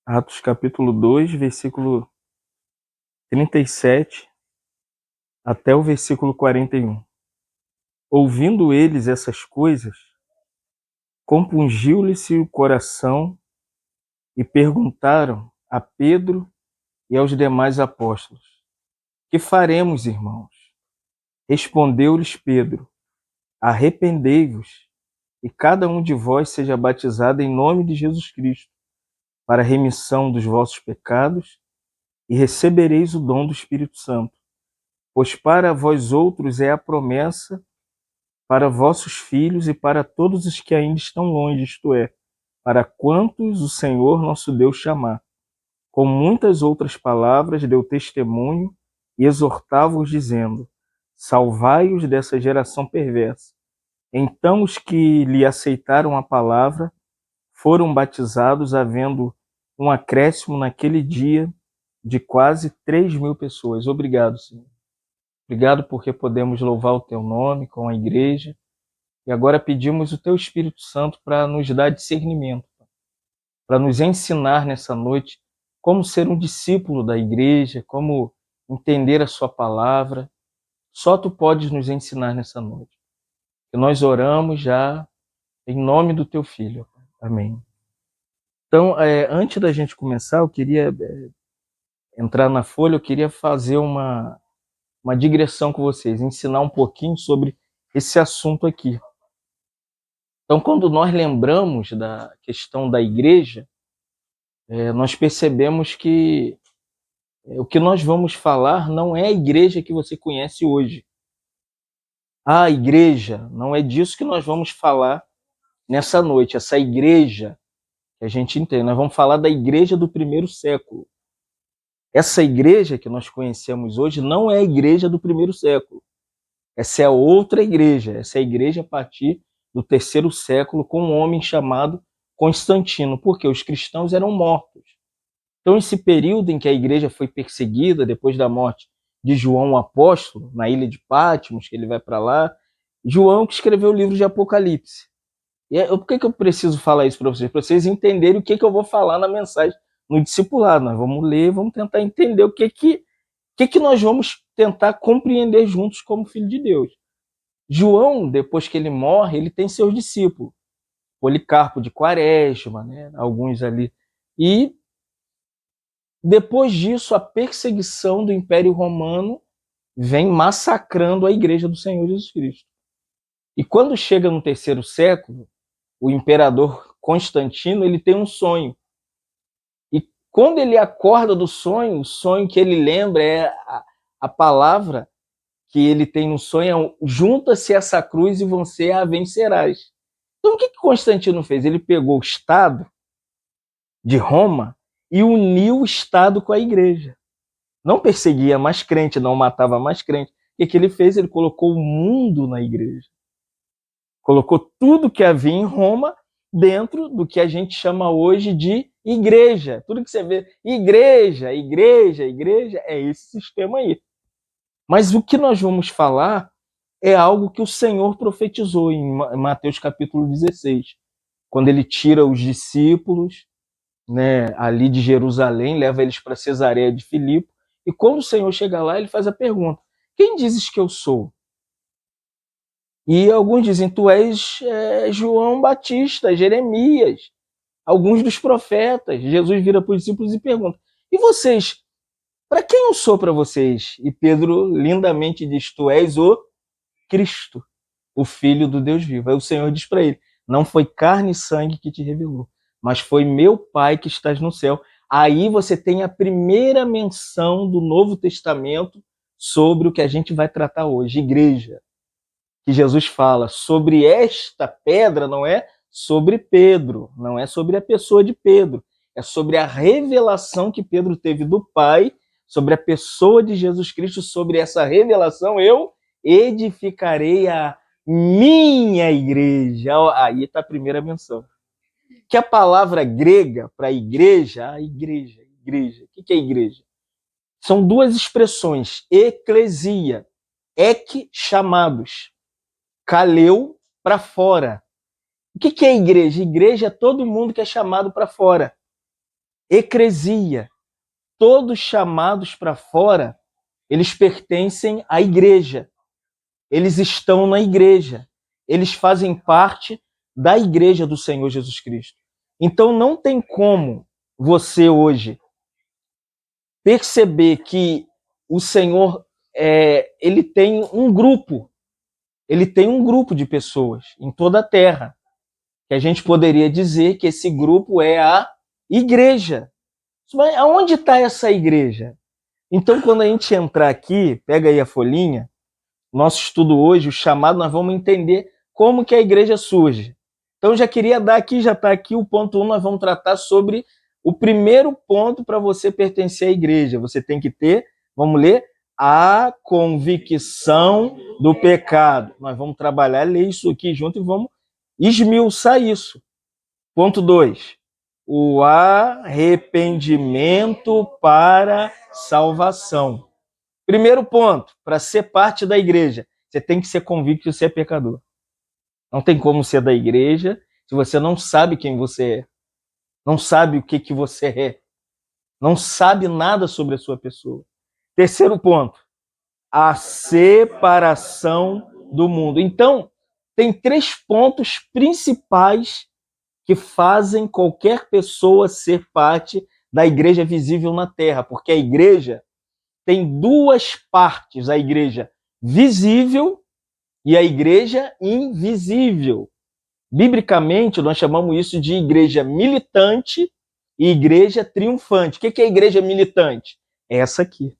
Atos capítulo 2, versículo 37 até o versículo 41. Ouvindo eles essas coisas, compungiu-lhes-se o coração e perguntaram a Pedro e aos demais apóstolos: Que faremos, irmãos? Respondeu-lhes Pedro: Arrependei-vos e cada um de vós seja batizado em nome de Jesus Cristo para a remissão dos vossos pecados e recebereis o dom do Espírito Santo. Pois para vós outros é a promessa, para vossos filhos e para todos os que ainda estão longe, isto é, para quantos o Senhor nosso Deus chamar. Com muitas outras palavras deu testemunho e exortava-os, dizendo: Salvai-os dessa geração perversa. Então os que lhe aceitaram a palavra foram batizados, havendo um acréscimo naquele dia de quase 3.000 pessoas. Obrigado, Senhor. Obrigado porque podemos louvar o teu nome com a igreja. E agora pedimos o teu Espírito Santo para nos dar discernimento, para nos ensinar nessa noite como ser um discípulo da igreja, como entender a sua palavra. Só tu podes nos ensinar nessa noite. E nós oramos já em nome do teu Filho. Amém. Então, antes da gente começar, eu queria entrar na folha, eu queria fazer uma digressão com vocês, ensinar um pouquinho sobre esse assunto aqui. Então, quando nós lembramos da questão da igreja, nós percebemos que o que nós vamos falar não é a igreja que você conhece hoje. A igreja, não é disso que nós vamos falar nessa noite, essa igreja que a gente entende. Nós vamos falar da igreja do primeiro século. Essa igreja que nós conhecemos hoje não é a igreja do primeiro século. Essa é outra igreja. Essa é a igreja a partir do terceiro século, com um homem chamado Constantino, porque os cristãos eram mortos. Então, esse período em que a igreja foi perseguida, depois da morte de João o apóstolo, na ilha de Patmos, que ele vai para lá, João que escreveu o livro de Apocalipse. E por que eu preciso falar isso para vocês? Para vocês entenderem o que eu vou falar na mensagem, no discipulado. Nós vamos ler, vamos tentar entender o que nós vamos tentar compreender juntos como filho de Deus. João, depois que ele morre, ele tem seus discípulos. Policarpo de Quaresma, né? Alguns ali. E depois disso, a perseguição do Império Romano vem massacrando a igreja do Senhor Jesus Cristo. E quando chega no terceiro século, o imperador Constantino ele tem um sonho. E quando ele acorda do sonho, o sonho que ele lembra é a palavra que ele tem no sonho é: junta-se essa cruz e você a vencerás. Então o que Constantino fez? Ele pegou o Estado de Roma e uniu o Estado com a igreja. Não perseguia mais crente, não matava mais crente. O que ele fez? Ele colocou o mundo na igreja. Colocou tudo que havia em Roma dentro do que a gente chama hoje de igreja. Tudo que você vê, igreja, igreja, igreja, é esse sistema aí. Mas o que nós vamos falar é algo que o Senhor profetizou em Mateus capítulo 16, quando ele tira os discípulos, né, ali de Jerusalém, leva eles para Cesareia de Filipe, e quando o Senhor chega lá, ele faz a pergunta: quem dizes que eu sou? E alguns dizem: tu és João Batista, Jeremias, alguns dos profetas. Jesus vira para os discípulos e pergunta: e vocês, para quem eu sou para vocês? E Pedro lindamente diz: tu és o Cristo, o Filho do Deus vivo. Aí o Senhor diz para ele: não foi carne e sangue que te revelou, mas foi meu Pai que estás no céu. Aí você tem a primeira menção do Novo Testamento sobre o que a gente vai tratar hoje, igreja. Que Jesus fala sobre esta pedra, não é sobre Pedro, não é sobre a pessoa de Pedro, é sobre a revelação que Pedro teve do Pai, sobre a pessoa de Jesus Cristo. Sobre essa revelação eu edificarei a minha igreja. Aí está a primeira menção. Que a palavra grega para igreja, igreja. O que é igreja? São duas expressões: eclesia, ek, chamados, kaleu, para fora. O que é igreja? Igreja é todo mundo que é chamado para fora. eclesia, todos chamados para fora, eles pertencem à igreja. Eles estão na igreja. Eles fazem parte da igreja do Senhor Jesus Cristo. Então não tem como você hoje perceber que o Senhor ele tem um grupo de pessoas em toda a terra, que a gente poderia dizer que esse grupo é a igreja. Mas aonde está essa igreja? Então, quando a gente entrar aqui, pega aí a folhinha, nosso estudo hoje, o chamado, nós vamos entender como que a igreja surge. Então, já queria dar aqui, já está aqui o ponto 1, nós vamos tratar sobre o primeiro ponto para você pertencer à igreja. Você tem que ter, vamos ler, a convicção do pecado. Nós vamos trabalhar, ler isso aqui junto e vamos esmiuçar isso. Ponto 2. O arrependimento para salvação. Primeiro ponto, para ser parte da igreja, você tem que ser convicto de ser pecador. Não tem como ser da igreja se você não sabe quem você é, não sabe o que você é, não sabe nada sobre a sua pessoa. Terceiro ponto, a separação do mundo. Então, tem 3 pontos principais que fazem qualquer pessoa ser parte da igreja visível na terra, porque a igreja tem 2 partes, a igreja visível e a igreja invisível. Biblicamente, nós chamamos isso de igreja militante e igreja triunfante. O que é a igreja militante? É essa aqui.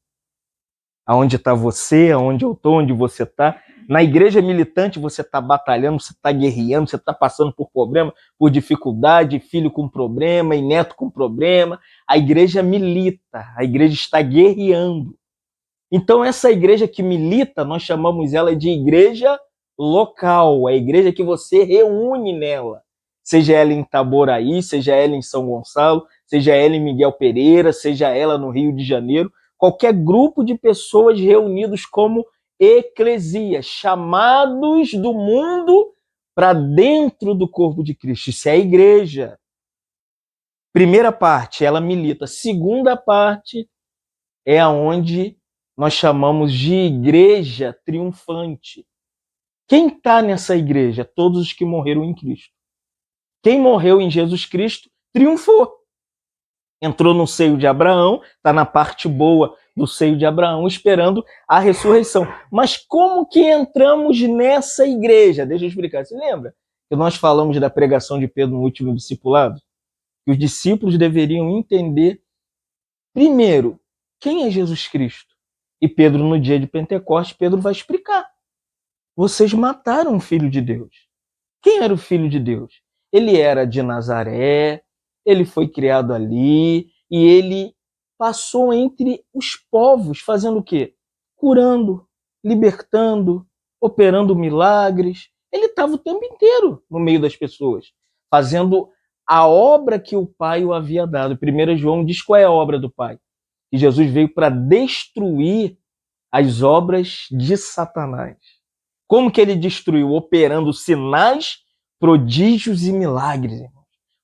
Aonde está você, aonde eu estou, onde você está. Na igreja militante, você está batalhando, você está guerreando, você está passando por problema, por dificuldade, filho com problema e neto com problema. A igreja milita, a igreja está guerreando. Então, essa igreja que milita, nós chamamos ela de igreja local, a igreja que você reúne nela. Seja ela em Itaboraí, seja ela em São Gonçalo, seja ela em Miguel Pereira, seja ela no Rio de Janeiro, qualquer grupo de pessoas reunidos como eclesia, chamados do mundo para dentro do corpo de Cristo. Isso é a igreja. Primeira parte, ela milita. Segunda parte é aonde nós chamamos de igreja triunfante. Quem está nessa igreja? Todos os que morreram em Cristo. Quem morreu em Jesus Cristo triunfou. Entrou no seio de Abraão, está na parte boa do seio de Abraão, esperando a ressurreição. Mas como que entramos nessa igreja? Deixa eu explicar. Você lembra que nós falamos da pregação de Pedro no último discipulado? Que os discípulos deveriam entender, primeiro, quem é Jesus Cristo? E Pedro, no dia de Pentecostes, Pedro vai explicar. Vocês mataram o Filho de Deus. Quem era o Filho de Deus? Ele era de Nazaré, ele foi criado ali, e ele passou entre os povos, fazendo o quê? Curando, libertando, operando milagres. Ele estava o tempo inteiro no meio das pessoas, fazendo a obra que o Pai o havia dado. 1 João diz qual é a obra do Pai. Que Jesus veio para destruir as obras de Satanás. Como que ele destruiu? Operando sinais, prodígios e milagres.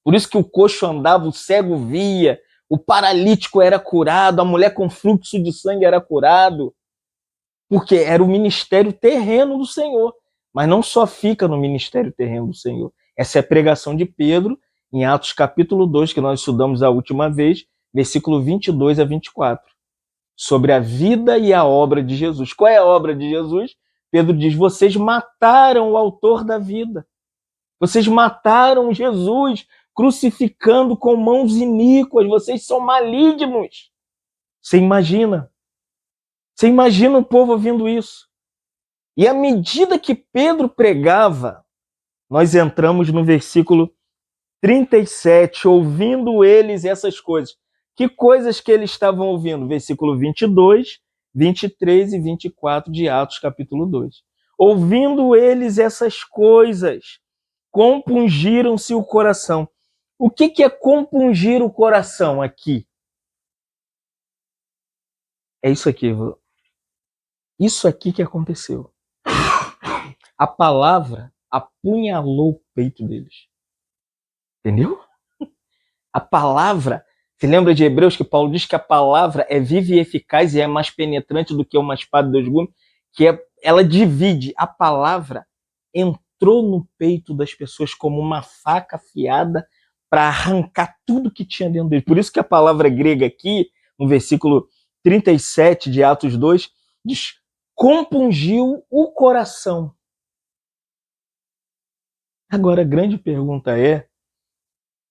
Por isso que o coxo andava, o cego via, o paralítico era curado, a mulher com fluxo de sangue era curado. Porque era o ministério terreno do Senhor. Mas não só fica no ministério terreno do Senhor. Essa é a pregação de Pedro em Atos capítulo 2, que nós estudamos a última vez, versículo 22 a 24. Sobre a vida e a obra de Jesus. Qual é a obra de Jesus? Pedro diz, vocês mataram o autor da vida. Vocês mataram Jesus, crucificando com mãos iníquas. Vocês são malignos. Você imagina? Você imagina o povo ouvindo isso? E à medida que Pedro pregava, nós entramos no versículo 37, ouvindo eles essas coisas. Que coisas que eles estavam ouvindo? Versículo 22, 23 e 24 de Atos, capítulo 2. Ouvindo eles essas coisas, compungiram-se o coração. O que é compungir o coração aqui? É isso aqui. Isso aqui que aconteceu. A palavra apunhalou o peito deles. Entendeu? A palavra Se lembra de Hebreus que Paulo diz que a palavra é viva e eficaz e é mais penetrante do que uma espada de dois gumes, ela divide. A palavra entrou no peito das pessoas como uma faca afiada para arrancar tudo que tinha dentro dele. Por isso que a palavra grega aqui, no versículo 37 de Atos 2, diz: compungiu o coração. Agora, a grande pergunta é: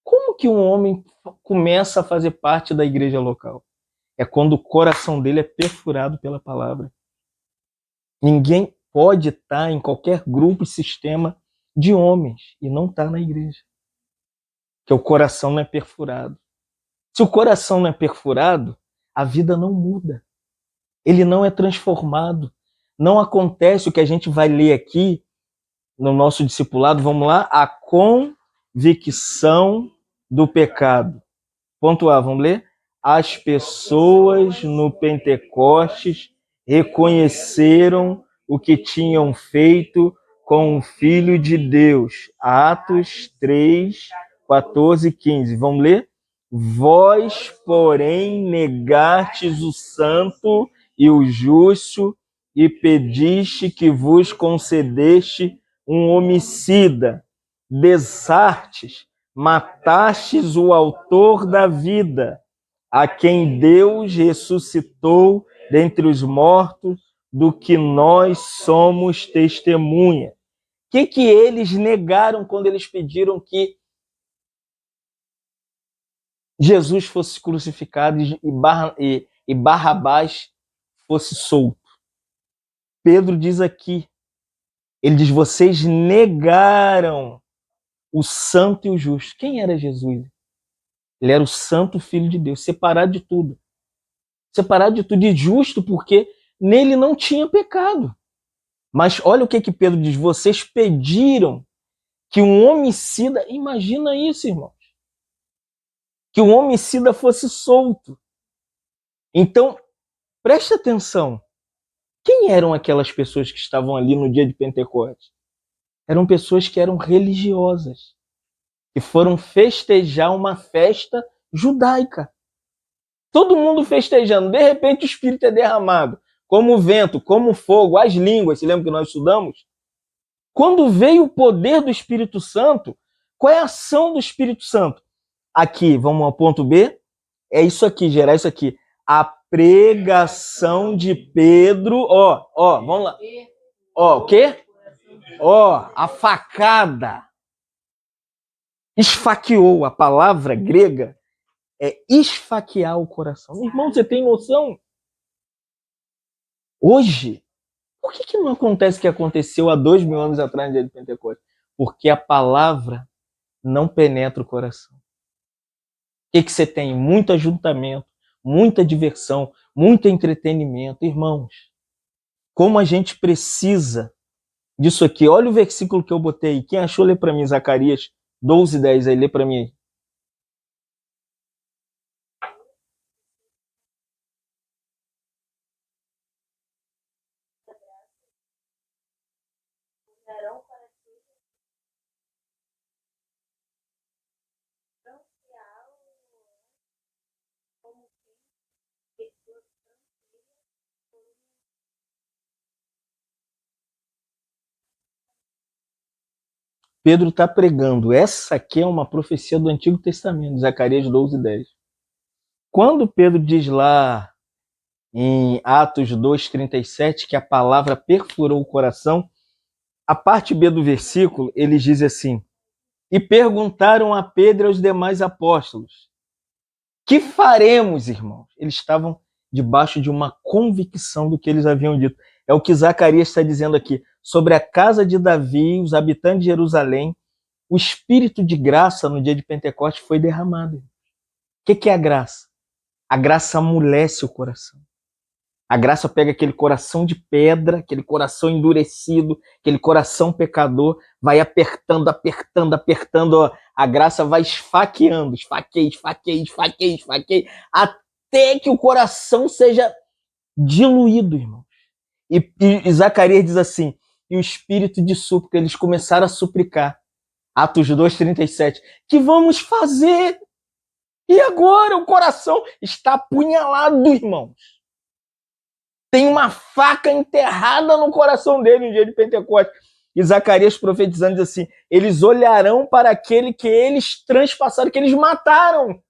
como que um homem começa a fazer parte da igreja local? É quando o coração dele é perfurado pela palavra. Ninguém pode estar em qualquer grupo e sistema de homens e não estar na igreja. Que o coração não é perfurado. Se o coração não é perfurado, a vida não muda. Ele não é transformado. Não acontece o que a gente vai ler aqui no nosso discipulado. Vamos lá? A convicção do pecado. Ponto A, vamos ler? As pessoas no Pentecostes reconheceram o que tinham feito com o Filho de Deus. Atos 3, 14 e 15. Vamos ler? Vós, porém, negastes o santo e o justo e pediste que vos concedeste um homicida. Desartes, matastes o autor da vida, a quem Deus ressuscitou dentre os mortos, do que nós somos testemunha. O que eles negaram quando eles pediram que Jesus fosse crucificado e Barrabás fosse solto? Pedro diz aqui, ele diz: vocês negaram o santo e o justo. Quem era Jesus? Ele era o santo filho de Deus, separado de tudo. Separado de tudo, e justo, porque nele não tinha pecado. Mas olha o que Pedro diz: vocês pediram que um homicida, imagina isso, irmãos, que um homicida fosse solto. Então, preste atenção. Quem eram aquelas pessoas que estavam ali no dia de Pentecostes? Eram pessoas que eram religiosas, que foram festejar uma festa judaica. Todo mundo festejando, de repente o Espírito é derramado, como o vento, como o fogo, as línguas. Se lembra que nós estudamos? Quando veio o poder do Espírito Santo, qual é a ação do Espírito Santo? Aqui, vamos ao ponto B, é isso aqui, gerar isso aqui. A pregação de Pedro, vamos lá. O quê? A facada. Esfaqueou, a palavra grega é esfaquear o coração. Irmão, você tem noção? Hoje, por que não acontece o que aconteceu há 2000 anos atrás no dia de Pentecostes? Porque a palavra não penetra o coração. O que você tem? Muito ajuntamento, muita diversão, muito entretenimento. Irmãos, como a gente precisa disso aqui. Olha o versículo que eu botei aí. Quem achou, lê para mim, Zacarias 12:10 aí, lê para mim aí. Pedro está pregando. Essa aqui é uma profecia do Antigo Testamento, Zacarias 12:10. Quando Pedro diz lá em Atos 2:37 que a palavra perfurou o coração, a parte B do versículo, ele diz assim: e perguntaram a Pedro e aos demais apóstolos: que faremos, irmãos? Eles estavam debaixo de uma convicção do que eles haviam dito. É o que Zacarias está dizendo aqui. Sobre a casa de Davi, os habitantes de Jerusalém, o espírito de graça no dia de Pentecostes foi derramado. O que é a graça? A graça amolece o coração. A graça pega aquele coração de pedra, aquele coração endurecido, aquele coração pecador, vai apertando, apertando, apertando. A graça vai esfaqueando, esfaqueia, até que o coração seja diluído, irmãos. E Zacarias diz assim: e o espírito de súplica, eles começaram a suplicar. Atos 2:37. Que vamos fazer? E agora o coração está apunhalado, irmãos. Tem uma faca enterrada no coração dele no dia de Pentecostes. E Zacarias profetizando diz assim: eles olharão para aquele que eles transpassaram, que eles mataram.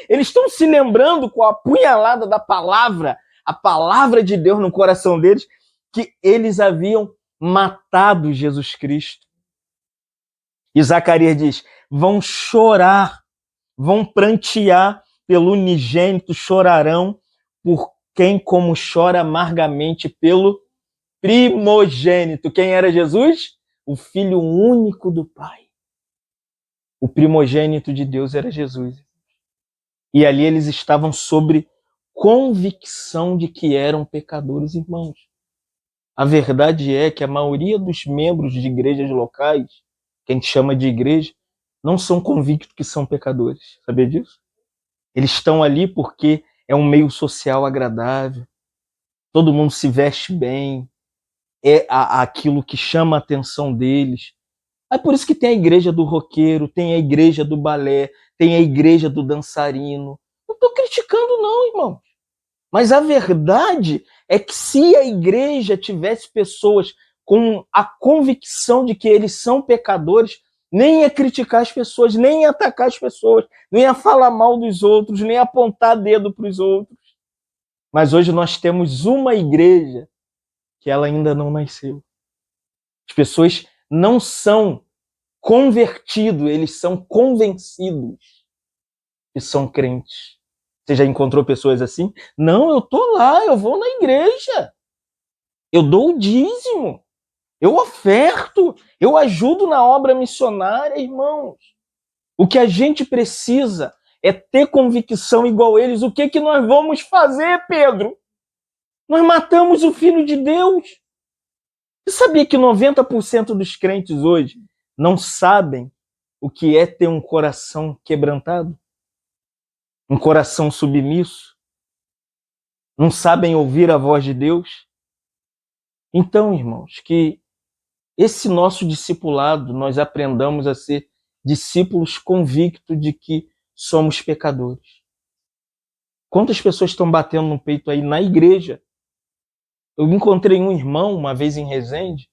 Eles estão se lembrando com a apunhalada da palavra, a palavra de Deus no coração deles, que eles haviam matado Jesus Cristo. E Zacarias diz: vão chorar, vão prantear pelo unigênito, chorarão por quem como chora amargamente pelo primogênito. Quem era Jesus? O filho único do Pai. O primogênito de Deus era Jesus. E ali eles estavam sobre convicção de que eram pecadores, irmãos. A verdade é que a maioria dos membros de igrejas locais, que a gente chama de igreja, não são convictos que são pecadores. Sabia disso? Eles estão ali porque é um meio social agradável, todo mundo se veste bem, é aquilo que chama a atenção deles. É por isso que tem a igreja do roqueiro, tem a igreja do balé, tem a igreja do dançarino. Não estou criticando não, irmão. Mas a verdade é que se a igreja tivesse pessoas com a convicção de que eles são pecadores, nem ia criticar as pessoas, nem ia atacar as pessoas, nem ia falar mal dos outros, nem ia apontar dedo para os outros. Mas hoje nós temos uma igreja que ela ainda não nasceu. As pessoas não são convertidos, eles são convencidos que são crentes. Você já encontrou pessoas assim? Não, eu tô lá, eu vou na igreja. Eu dou o dízimo. Eu oferto. Eu ajudo na obra missionária, irmãos. O que a gente precisa é ter convicção igual eles. O que nós vamos fazer, Pedro? Nós matamos o Filho de Deus. Você sabia que 90% dos crentes hoje não sabem o que é ter um coração quebrantado? Um coração submisso? Não sabem ouvir a voz de Deus? Então, irmãos, que esse nosso discipulado, nós aprendamos a ser discípulos convictos de que somos pecadores. Quantas pessoas estão batendo no peito aí na igreja? Eu encontrei um irmão uma vez em Resende,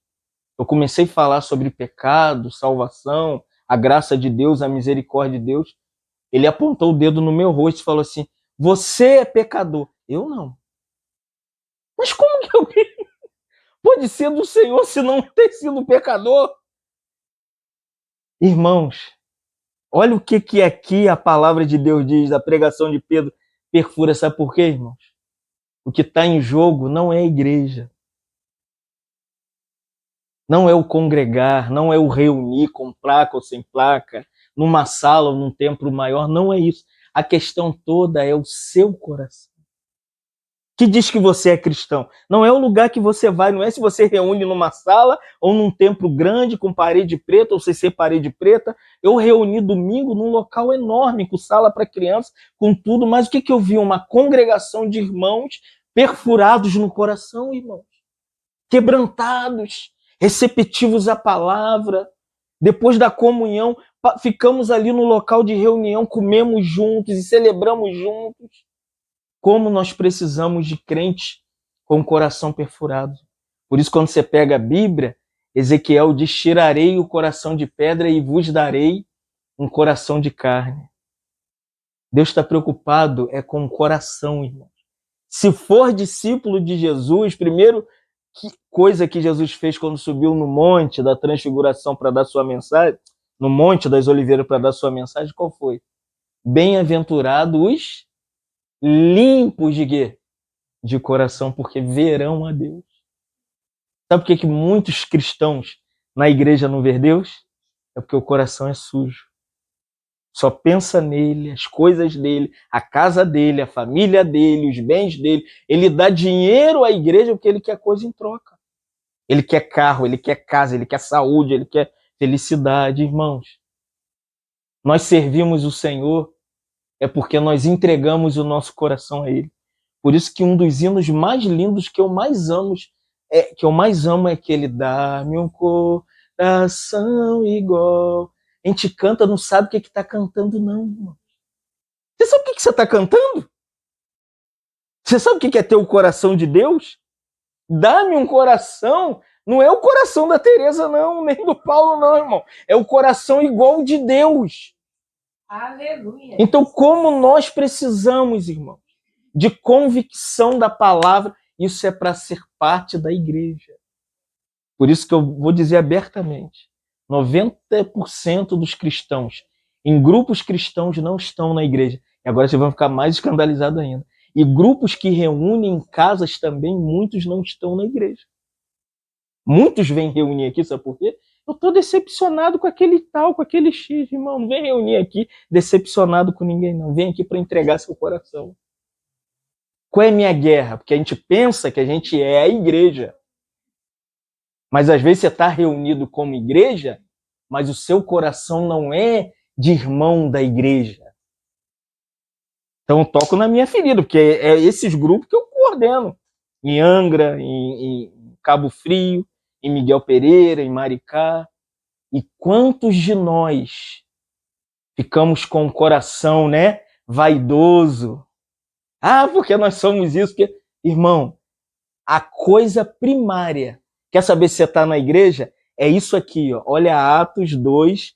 eu comecei a falar sobre pecado, salvação, a graça de Deus, a misericórdia de Deus. Ele apontou o dedo no meu rosto e falou assim: você é pecador. Eu não. Mas como que alguém pode ser do Senhor se não ter sido pecador? Irmãos, olha o que aqui a palavra de Deus diz, a pregação de Pedro perfura. Sabe por quê, irmãos? O que está em jogo não é a igreja. Não é o congregar, não é o reunir com placa ou sem placa, numa sala ou num templo maior, não é isso. A questão toda é o seu coração. Que diz que você é cristão. Não é o lugar que você vai, não é se você reúne numa sala ou num templo grande com parede preta ou sem ser parede preta. Eu reuni domingo num local enorme, com sala para crianças, com tudo, mas o que eu vi? Uma congregação de irmãos perfurados no coração, irmãos. Quebrantados, receptivos à palavra. Depois da comunhão, ficamos ali no local de reunião, comemos juntos e celebramos juntos. Como nós precisamos de crentes com o coração perfurado. Por isso, quando você pega a Bíblia, Ezequiel diz: tirarei o coração de pedra e vos darei um coração de carne. Deus está preocupado com o coração, irmão. Se for discípulo de Jesus, primeiro coisa que Jesus fez quando subiu no monte da transfiguração para dar sua mensagem, no monte das oliveiras para dar sua mensagem, qual foi? Bem-aventurados os limpos de quê? De coração, porque verão a Deus. Sabe por que muitos cristãos na igreja não vê Deus? É porque o coração é sujo. Só pensa nele, as coisas dele, a casa dele, a família dele, os bens dele. Ele dá dinheiro à igreja porque ele quer coisa em troca. Ele quer carro, ele quer casa, ele quer saúde, ele quer felicidade, irmãos. Nós servimos o Senhor é porque nós entregamos o nosso coração a Ele. Por isso que um dos hinos mais lindos que eu mais amo é aquele: dá-me um coração igual. A gente canta, não sabe o que está cantando, não, irmão. Você sabe o que você está cantando? Você sabe o que é ter o coração de Deus? Dá-me um coração. Não é o coração da Teresa, não, nem do Paulo, não, irmão. É o coração igual de Deus. Aleluia. Então, como nós precisamos, irmão, de convicção da palavra, isso é para ser parte da igreja. Por isso que eu vou dizer abertamente, 90% dos cristãos em grupos cristãos não estão na igreja. E agora vocês vão ficar mais escandalizados ainda. E grupos que reúnem em casas também, muitos não estão na igreja. Muitos vêm reunir aqui, sabe por quê? Eu estou decepcionado com aquele tal, com aquele X, irmão. Não vem reunir aqui decepcionado com ninguém, não. Vem aqui para entregar seu coração. Qual é a minha guerra? Porque a gente pensa que a gente é a igreja. Mas às vezes você está reunido como igreja, mas o seu coração não é de irmão da igreja. Então eu toco na minha ferida, porque é esses grupos que eu coordeno. Em Angra, em Cabo Frio, em Miguel Pereira, em Maricá. E quantos de nós ficamos com o coração, né, vaidoso? Ah, porque nós somos isso. Porque... Irmão, a coisa primária, quer saber se você está na igreja? É isso aqui, ó. Olha Atos 2,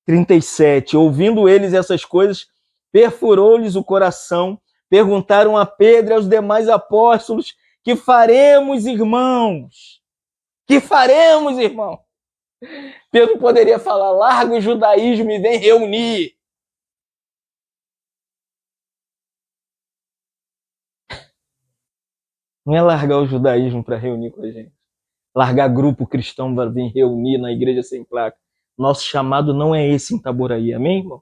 37. Ouvindo eles essas coisas, perfurou-lhes o coração, perguntaram a Pedro e aos demais apóstolos: que faremos, irmãos? Que faremos, irmão? Pedro poderia falar: larga o judaísmo e vem reunir. Não é largar o judaísmo para reunir com a gente. Largar grupo cristão para vir reunir na igreja sem placa. Nosso chamado não é esse em Itaboraí, amém, irmão?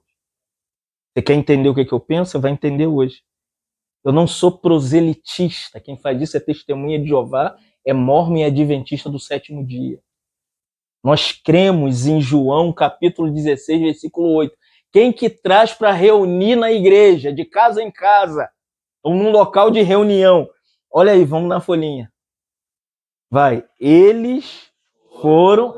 Você quer entender o que eu penso? Você vai entender hoje. Eu não sou proselitista. Quem faz isso é testemunha de Jeová, é mórmon e adventista do sétimo dia. Nós cremos em João, capítulo 16, versículo 8. Quem que traz para reunir na igreja, de casa em casa, ou num local de reunião? Olha aí, vamos na folhinha. Vai. Eles foram...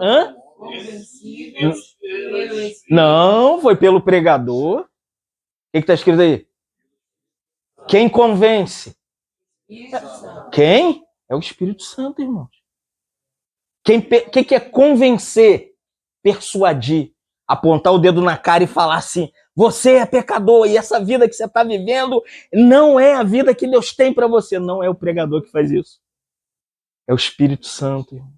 Não, foi pelo pregador. O que está escrito aí? Quem convence? Quem? É o Espírito Santo, irmãos. Quem quer convencer, persuadir, apontar o dedo na cara e falar assim: você é pecador e essa vida que você está vivendo não é a vida que Deus tem para você. Não é o pregador que faz isso. É o Espírito Santo, irmãos.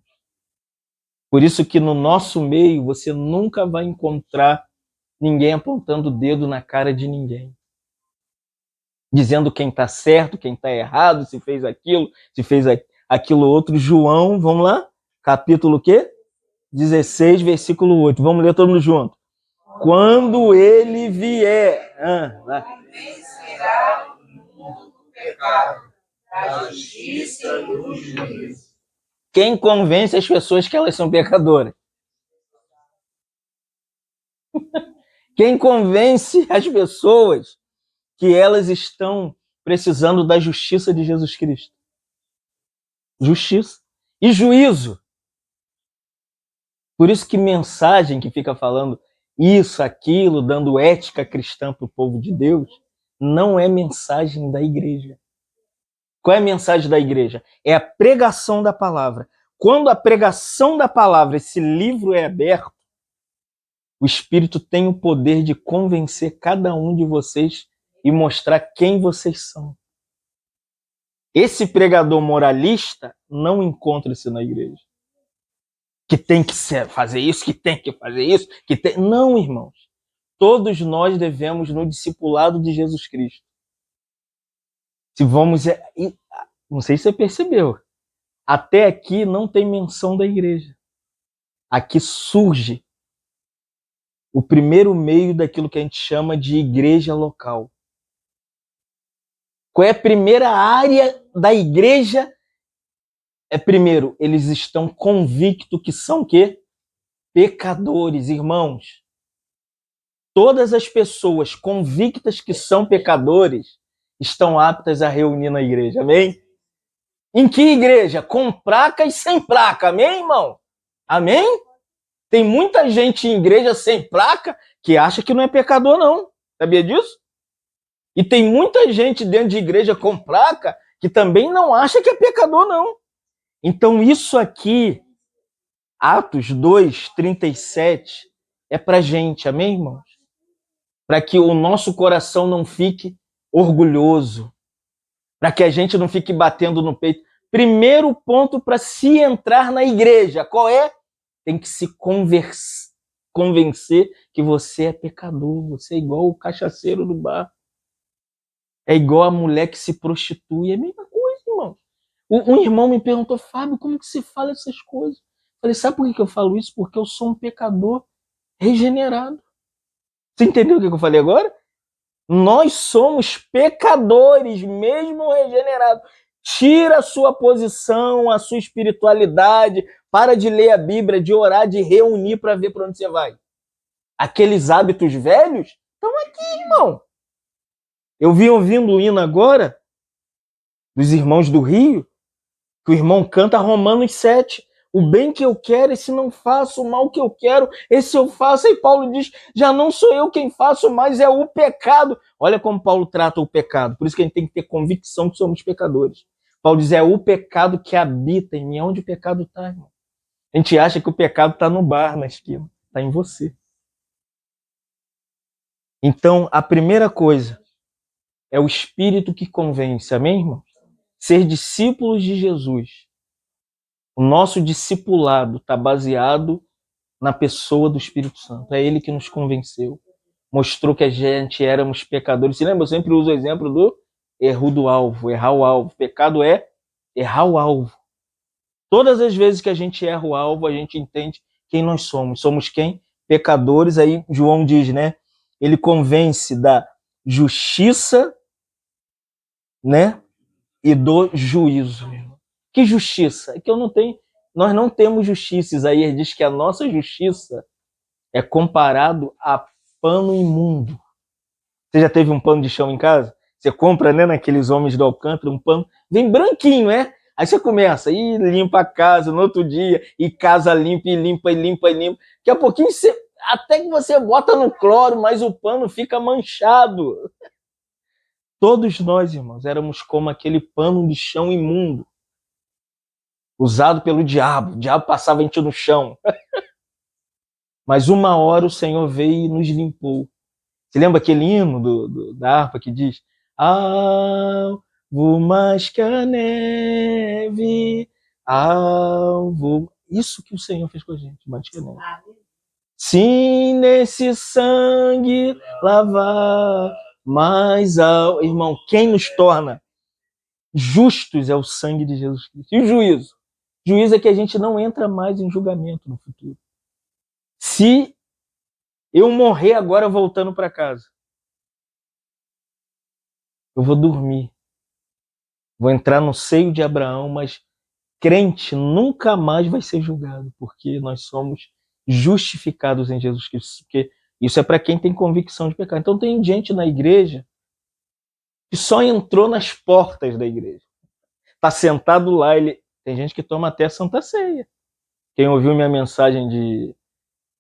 Por isso que no nosso meio você nunca vai encontrar ninguém apontando o dedo na cara de ninguém. Dizendo quem está certo, quem está errado, se fez aquilo, se fez aquilo outro. João, vamos lá? Capítulo o quê? 16, versículo 8. Vamos ler todo mundo junto. Quando ele vier... Convencerá o mundo do pecado, da justiça e do juízo. Quem convence as pessoas que elas são pecadoras? Quem convence as pessoas que elas estão precisando da justiça de Jesus Cristo? Justiça. E juízo. Por isso que mensagem que fica falando isso, aquilo, dando ética cristã para o povo de Deus, não é mensagem da igreja. Qual é a mensagem da igreja? É a pregação da palavra. Quando a pregação da palavra, esse livro é aberto, o Espírito tem o poder de convencer cada um de vocês e mostrar quem vocês são. Esse pregador moralista não encontra-se na igreja. Que tem que fazer isso, que tem que fazer isso, que tem... Não, irmãos. Todos nós devemos no discipulado de Jesus Cristo. Se vamos... Não sei se você percebeu. Até aqui não tem menção da igreja. Aqui surge o primeiro meio daquilo que a gente chama de igreja local. Qual é a primeira área da igreja? Primeiro, eles estão convictos que são o quê? Pecadores, irmãos. Todas as pessoas convictas que são pecadores estão aptas a reunir na igreja, amém? Em que igreja? Com placa e sem placa, amém, irmão? Amém? Tem muita gente em igreja sem placa que acha que não é pecador, não. Sabia disso? E tem muita gente dentro de igreja com placa que também não acha que é pecador, não. Então isso aqui, Atos 2:37, é pra gente, amém, irmãos? Para que o nosso coração não fique orgulhoso, para que a gente não fique batendo no peito. Primeiro ponto para se entrar na igreja, qual é? Tem que se convencer que você é pecador, você é igual o cachaceiro do bar, é igual a mulher que se prostitui, é a mesma coisa, irmão. Um irmão me perguntou, Fábio, como que se fala essas coisas? Eu falei, sabe por que eu falo isso? Porque eu sou um pecador regenerado. Você entendeu o que eu falei agora? Nós somos pecadores, mesmo regenerados. Tira a sua posição, a sua espiritualidade, para de ler a Bíblia, de orar, de reunir para ver para onde você vai. Aqueles hábitos velhos estão aqui, irmão. Eu vim ouvindo o hino agora, dos irmãos do Rio, que o irmão canta Romanos 7. O bem que eu quero, esse não faço, o mal que eu quero, esse eu faço. E Paulo diz, já não sou eu quem faço, mas é o pecado. Olha como Paulo trata o pecado. Por isso que a gente tem que ter convicção que somos pecadores. Paulo diz, é o pecado que habita em mim. Onde o pecado está, irmão? A gente acha que o pecado está no bar, na esquina. Está em você. Então, a primeira coisa é o Espírito que convence. Amém, irmão? Ser discípulos de Jesus. O nosso discipulado está baseado na pessoa do Espírito Santo. É ele que nos convenceu. Mostrou que a gente éramos pecadores. Se lembra? Eu sempre uso o exemplo do erro do alvo, errar o alvo. Pecado é errar o alvo. Todas as vezes que a gente erra o alvo, a gente entende quem nós somos. Somos quem? Pecadores. Aí João diz, né? Ele convence da justiça, né? E do juízo. Que justiça? É que nós não temos justiça. Isaías diz que a nossa justiça é comparado a pano imundo. Você já teve um pano de chão em casa? Você compra, né, naqueles homens do Alcântara, um pano, vem branquinho, né? Aí você começa, e limpa a casa no outro dia, e casa limpa, e limpa, e limpa, e limpa. Daqui a pouquinho, até que você bota no cloro, mas o pano fica manchado. Todos nós, irmãos, éramos como aquele pano de chão imundo, usado pelo diabo. O diabo passava a gente no chão. Mas uma hora o Senhor veio e nos limpou. Você lembra aquele hino da harpa que diz alvo mais que a neve, alvo... Isso que o Senhor fez com a gente, mais que a neve. Sim, nesse sangue lavar mais ao... Irmão, quem nos torna justos é o sangue de Jesus Cristo. E o juízo? O juízo é que a gente não entra mais em julgamento no futuro. Se eu morrer agora voltando para casa, eu vou dormir, vou entrar no seio de Abraão, mas crente nunca mais vai ser julgado, porque nós somos justificados em Jesus Cristo, porque isso é para quem tem convicção de pecado. Então tem gente na igreja que só entrou nas portas da igreja, está sentado lá, tem gente que toma até a Santa Ceia. Quem ouviu minha mensagem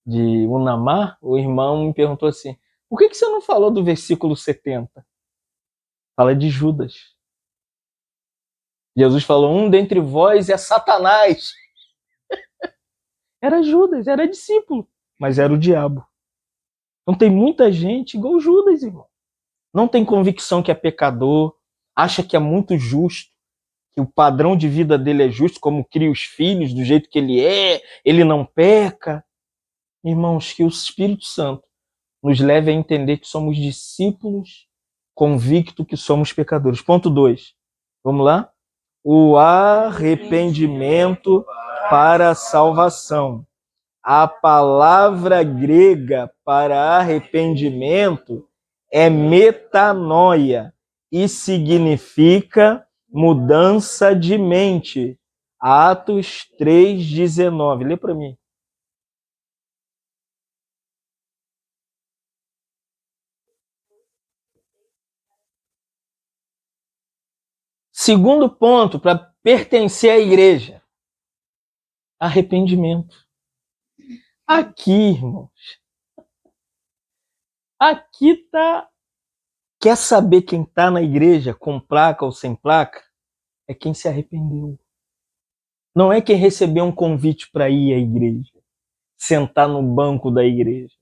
de Unamar, o irmão me perguntou assim, por que você não falou do versículo 70? Fala de Judas. Jesus falou, um dentre vós é Satanás. Era Judas, era discípulo, mas era o diabo. Então tem muita gente igual Judas, irmão. Não tem convicção que é pecador, acha que é muito justo, que o padrão de vida dele é justo, como cria os filhos, do jeito que ele não peca. Irmãos, que o Espírito Santo nos leve a entender que somos discípulos, convicto que somos pecadores. Ponto 2. Vamos lá? O arrependimento para a salvação. A palavra grega para arrependimento é metanoia e significa mudança de mente. Atos 3:19. Lê para mim. Segundo ponto para pertencer à igreja. Arrependimento. Aqui, irmãos. Aqui está Quer saber quem está na igreja, com placa ou sem placa? É quem se arrependeu. Não é quem recebeu um convite para ir à igreja, sentar no banco da igreja.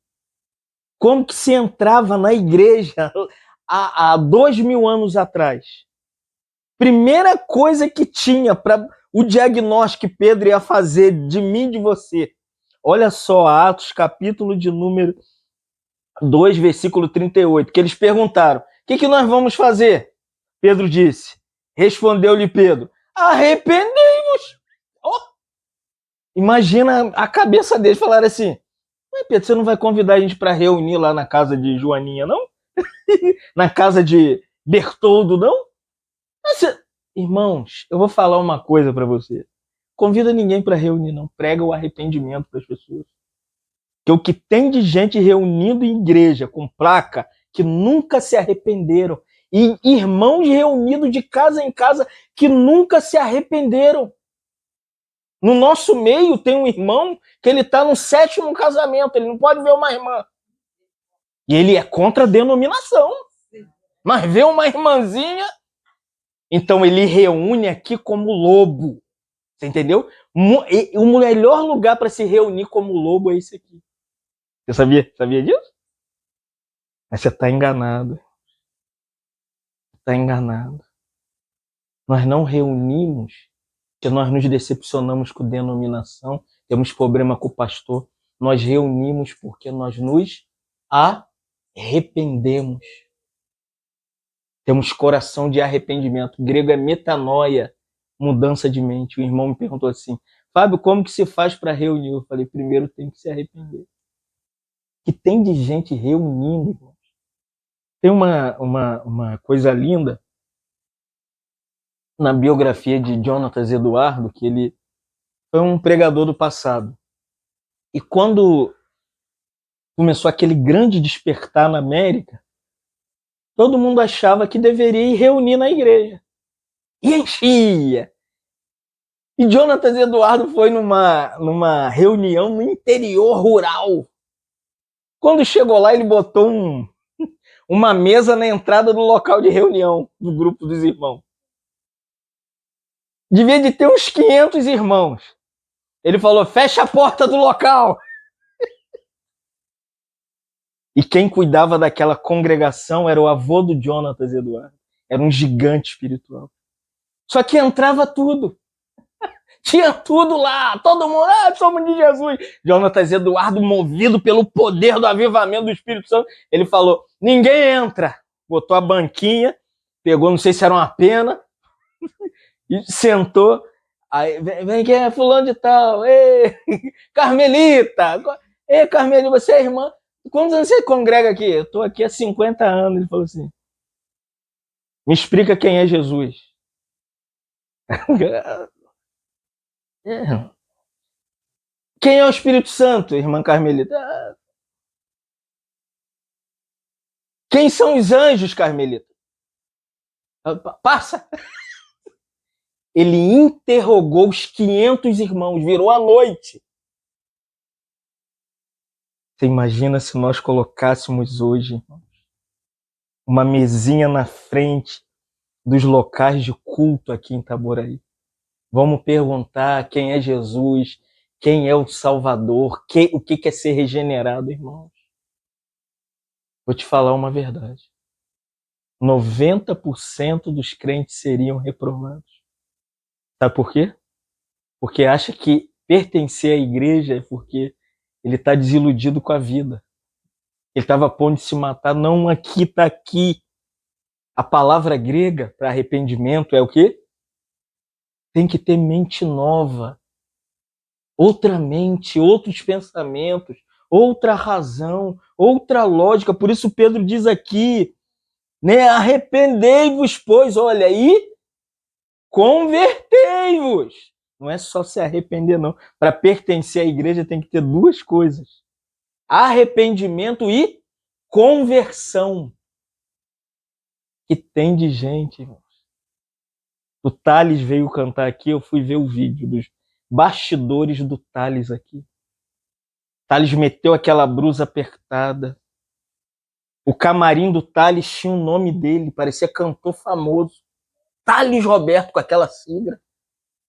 Como que se entrava na igreja há 2000 anos atrás? Primeira coisa que tinha para o diagnóstico que Pedro ia fazer de mim e de você. Olha só, Atos, capítulo de número 2, versículo 38, que eles perguntaram, o que nós vamos fazer? Pedro disse, respondeu-lhe Pedro, arrependei-vos. Oh! Imagina a cabeça deles falar assim, Pedro, você não vai convidar a gente para reunir lá na casa de Joaninha, não? Na casa de Bertoldo, não? Mas, irmãos, eu vou falar uma coisa para você. Convida ninguém para reunir, não. Prega o arrependimento para as pessoas. Que o que tem de gente reunindo em igreja com placa que nunca se arrependeram. E irmãos reunidos de casa em casa que nunca se arrependeram. No nosso meio tem um irmão que ele está no 7º casamento, ele não pode ver uma irmã. E ele é contra a denominação. Mas vê uma irmãzinha, então ele reúne aqui como lobo. Você entendeu? O melhor lugar para se reunir como lobo é esse aqui. Você sabia disso? Mas você está enganado. Está enganado. Nós não reunimos porque nós nos decepcionamos com denominação, temos problema com o pastor. Nós reunimos porque nós nos arrependemos. Temos coração de arrependimento. O grego é metanoia, mudança de mente. O irmão me perguntou assim, Fábio, como que se faz para reunir? Eu falei, primeiro tem que se arrepender. Que tem de gente reunindo, irmãos. Tem uma coisa linda na biografia de Jonatas Eduardo, que ele foi um pregador do passado. E quando começou aquele grande despertar na América, todo mundo achava que deveria ir reunir na igreja. E enchia. E Jonatas Eduardo foi numa reunião no interior rural. Quando chegou lá, ele botou uma mesa na entrada do local de reunião do grupo dos irmãos. Devia de ter uns 500 irmãos. Ele falou, fecha a porta do local. E quem cuidava daquela congregação era o avô do Jonatas Eduardo. Era um gigante espiritual. Só que entrava tudo. Tinha tudo lá. Todo mundo, somos de Jesus. Jonatas Eduardo, movido pelo poder do avivamento do Espírito Santo, ele falou, ninguém entra. Botou a banquinha, pegou, não sei se era uma pena, e sentou. Aí, vem quem é fulano de tal. Ei, Carmelita. Ei, Carmelita, você é irmã? Quantos anos você congrega aqui? Eu estou aqui há 50 anos. Ele falou assim, me explica quem é Jesus. Quem é o Espírito Santo, irmã Carmelita? Quem são os anjos, Carmelita? Passa. Ele interrogou os 500 irmãos, virou a noite. Você imagina se nós colocássemos hoje uma mesinha na frente dos locais de culto aqui em Itaboraí. Vamos perguntar quem é Jesus, quem é o Salvador, o que é ser regenerado, irmãos. Vou te falar uma verdade. 90% dos crentes seriam reprovados. Sabe por quê? Porque acha que pertencer à igreja é porque ele está desiludido com a vida. Ele estava a ponto de se matar. Não, aqui está aqui. A palavra grega para arrependimento é o quê? Tem que ter mente nova. Outra mente, outros pensamentos, outra razão, outra lógica. Por isso Pedro diz aqui, né? Arrependei-vos, pois, olha aí, convertei-vos. Não é só se arrepender, não. Para pertencer à igreja tem que ter duas coisas. Arrependimento e conversão. Que tem de gente, irmãos. O Thales veio cantar aqui, eu fui ver o vídeo dos bastidores do Thales aqui. Thales meteu aquela blusa apertada, O camarim do Tales tinha o nome dele, parecia cantor famoso. Tales Roberto, com aquela sigla.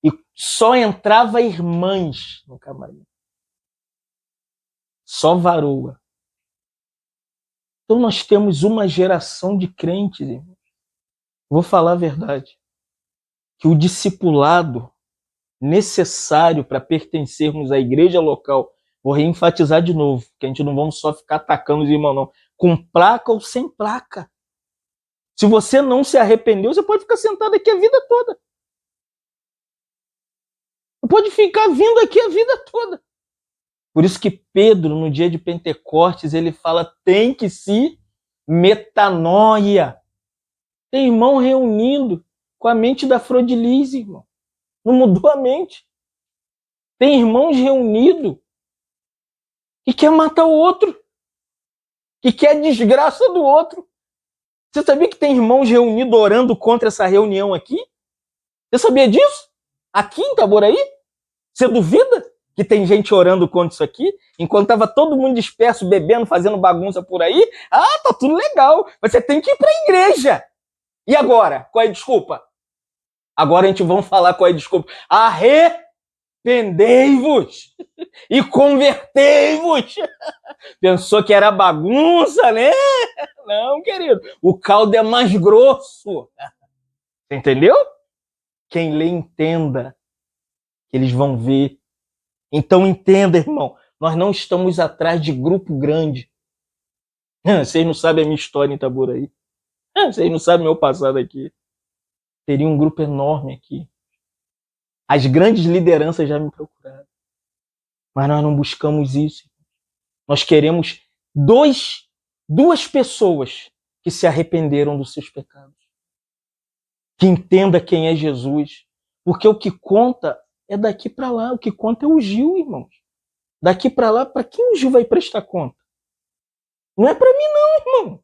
E só entrava irmãs no camarim. Só varoa. Então nós temos uma geração de crentes, irmãos. Vou falar a verdade. Que o discipulado necessário para pertencermos à igreja local, vou reenfatizar de novo, que a gente não vamos só ficar atacando os irmãos, não. Com placa ou sem placa. Se você não se arrependeu, você pode ficar sentado aqui a vida toda. Pode ficar vindo aqui a vida toda. Por isso que Pedro, no dia de Pentecostes, ele fala, tem que se metanoia. Tem irmão reunindo com a mente da Afrodilise, irmão. Não mudou a mente. Tem irmãos reunidos que quer matar o outro. Que quer a desgraça do outro. Você sabia que tem irmãos reunidos orando contra essa reunião aqui? Você sabia disso? Aqui em Itaboraí? Você duvida que tem gente orando contra isso aqui? Enquanto estava todo mundo disperso, bebendo, fazendo bagunça por aí? Ah, tá tudo legal. Você tem que ir para a igreja. E agora? Qual é a desculpa? Agora a gente vai falar qual é a desculpa. Arrependei-vos e convertei-vos. Pensou que era bagunça, né? Não, querido. O caldo é mais grosso. Entendeu? Quem lê, entenda. Eles vão ver. Então entenda, irmão. Nós não estamos atrás de grupo grande. Vocês não sabem a minha história em Itaboraí. Vocês não sabem o meu passado aqui. Teria um grupo enorme aqui. As grandes lideranças já me procuraram. Mas nós não buscamos isso. Nós queremos duas pessoas que se arrependeram dos seus pecados. Que entenda quem é Jesus. Porque o que conta é daqui para lá. O que conta é o Gil, irmãos. Daqui para lá, para quem o Gil vai prestar conta? Não é para mim não, irmão.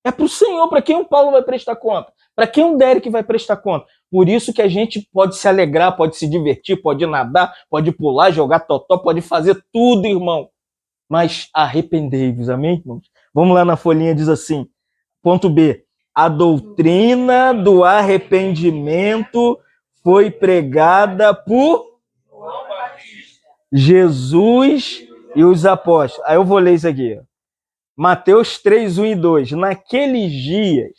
É para o Senhor, para quem o Paulo vai prestar conta. Para quem o Derek vai prestar conta. Por isso que a gente pode se alegrar, pode se divertir, pode nadar, pode pular, jogar totó, pode fazer tudo, irmão. Mas arrependei-vos, amém, irmãos? Vamos lá na folhinha, diz assim, ponto B. A doutrina do arrependimento foi pregada por Jesus e os apóstolos. Aí eu vou ler isso aqui. Mateus 3, 1 e 2. Naqueles dias,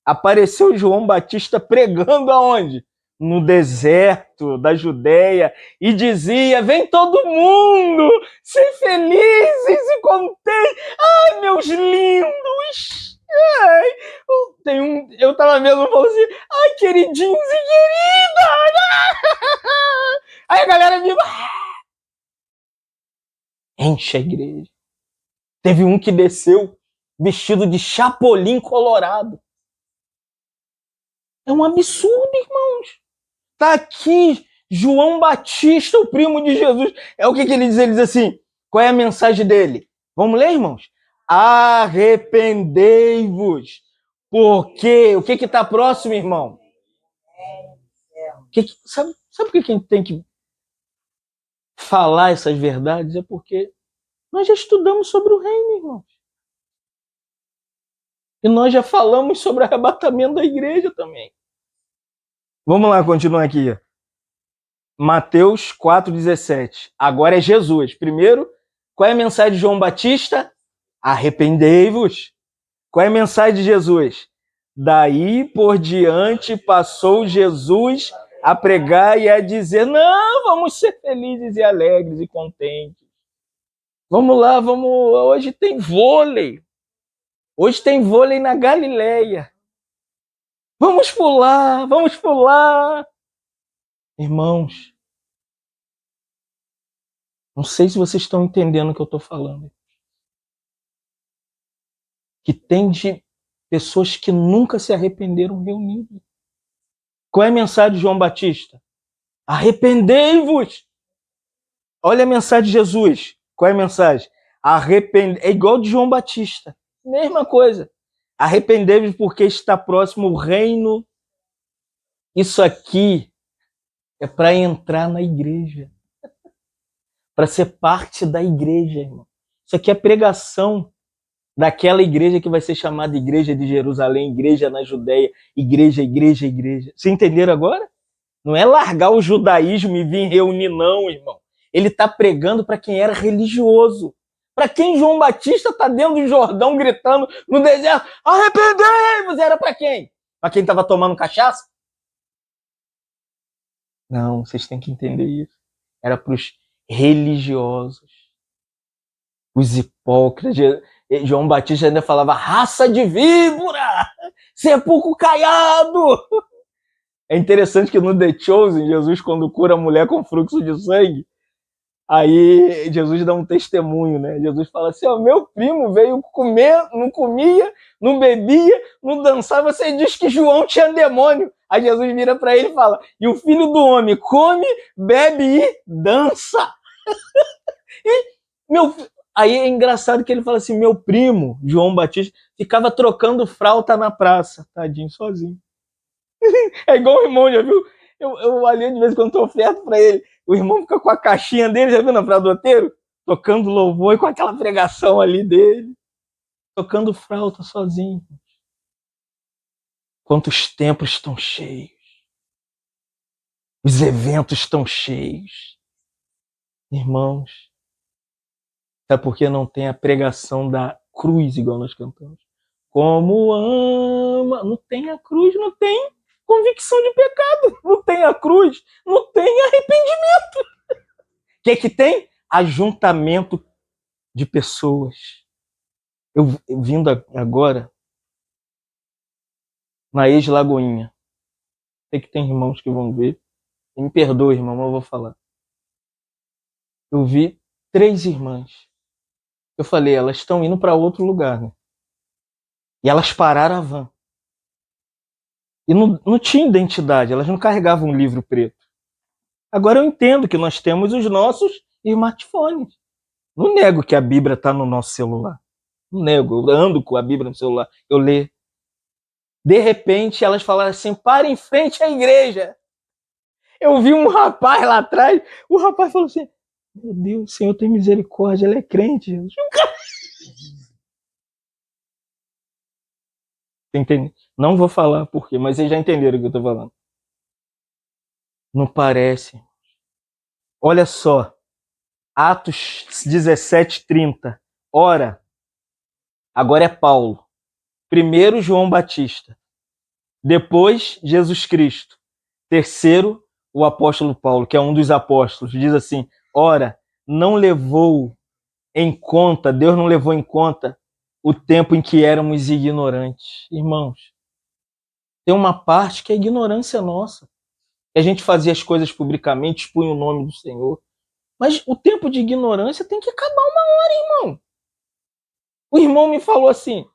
apareceu João Batista pregando aonde? No deserto da Judéia, e dizia, vem todo mundo, ser felizes e contentes. Ai, meus lindos. Ai, eu tava vendo um assim, ai, queridinhos e queridas. Aí a galera me... enche a igreja. Teve um que desceu vestido de chapolim colorado. É um absurdo, irmãos. Tá aqui João Batista, o primo de Jesus. É o que ele diz? Ele diz assim, qual é a mensagem dele? Vamos ler, irmãos? Arrependei-vos. Porque o que está próximo, irmão? Sabe por que a gente tem que falar essas verdades? É porque nós já estudamos sobre o reino, irmãos. E nós já falamos sobre o arrebatamento da igreja também. Vamos lá, continuar aqui. Mateus 4,17. Agora é Jesus. Primeiro, qual é a mensagem de João Batista? Arrependei-vos. Qual é a mensagem de Jesus? Daí por diante passou Jesus a pregar e a dizer, não, vamos ser felizes e alegres e contentes. Vamos lá, hoje tem vôlei. Hoje tem vôlei na Galileia. Vamos pular, vamos pular. Irmãos, não sei se vocês estão entendendo o que eu estou falando. Que tem de pessoas que nunca se arrependeram reunidas. Qual é a mensagem de João Batista? Arrependei-vos! Olha a mensagem de Jesus. Qual é a mensagem? É igual de João Batista. Mesma coisa. Arrependei-vos porque está próximo o reino. Isso aqui é para entrar na igreja. Para ser parte da igreja, irmão. Isso aqui é pregação daquela igreja que vai ser chamada Igreja de Jerusalém, Igreja na Judéia, igreja, igreja, igreja. Vocês entenderam agora? Não é largar o judaísmo e vir reunir, não, irmão. Ele está pregando para quem era religioso. Para quem João Batista está dentro do Jordão gritando no deserto, arrependei-vos! Era para quem? Para quem estava tomando cachaça? Não, vocês têm que entender isso. Era para os religiosos, os hipócritas. João Batista ainda falava, raça de víbora, sepulcro caiado. É interessante que no The Chosen, Jesus, quando cura a mulher com fluxo de sangue, aí Jesus dá um testemunho, né? Jesus fala assim, ó, meu primo veio comer, não comia, não bebia, não dançava, você diz que João tinha demônio. Aí Jesus vira para ele e fala, e o filho do homem come, bebe e dança. E aí é engraçado que ele fala assim, meu primo, João Batista, ficava trocando fralda na praça, tadinho, sozinho. É igual o irmão, já viu? Eu ali de vez em quando tô oferto pra ele. O irmão fica com a caixinha dele, já viu na Praia do Outeiro? Tocando louvor e com aquela pregação ali dele. Tocando flauta sozinho. Quantos templos estão cheios. Os eventos estão cheios. Irmãos, sabe por que não tem a pregação da cruz igual nós cantamos? Como ama. Não tem a cruz, não tem convicção de pecado. Não tem a cruz, não tem arrependimento. O que tem? Ajuntamento de pessoas. Eu vindo agora na ex-Lagoinha. Sei que tem irmãos que vão ver. Me perdoe, irmão, mas eu vou falar. Eu vi 3 irmãs. Eu falei, elas estão indo para outro lugar, né? E elas pararam a van. E não tinha identidade, elas não carregavam um livro preto. Agora eu entendo que nós temos os nossos smartphones. Não nego que a Bíblia está no nosso celular. Não nego, eu ando com a Bíblia no celular, eu leio. De repente, elas falaram assim, para em frente à igreja. Eu vi um rapaz lá atrás, o rapaz falou assim, meu Deus, o Senhor tem misericórdia, ela é crente, Jesus. Entende? Não vou falar por quê, mas vocês já entenderam o que eu estou falando. Não parece. Olha só, Atos 17:30. Ora, agora é Paulo. Primeiro João Batista. Depois Jesus Cristo. Terceiro, o apóstolo Paulo, que é um dos apóstolos. Diz assim, ora, não levou em conta, Deus não levou em conta o tempo em que éramos ignorantes. Irmãos, tem uma parte que é ignorância nossa. Que a gente fazia as coisas publicamente, expunha o nome do Senhor. Mas o tempo de ignorância tem que acabar uma hora, irmão. O irmão me falou assim,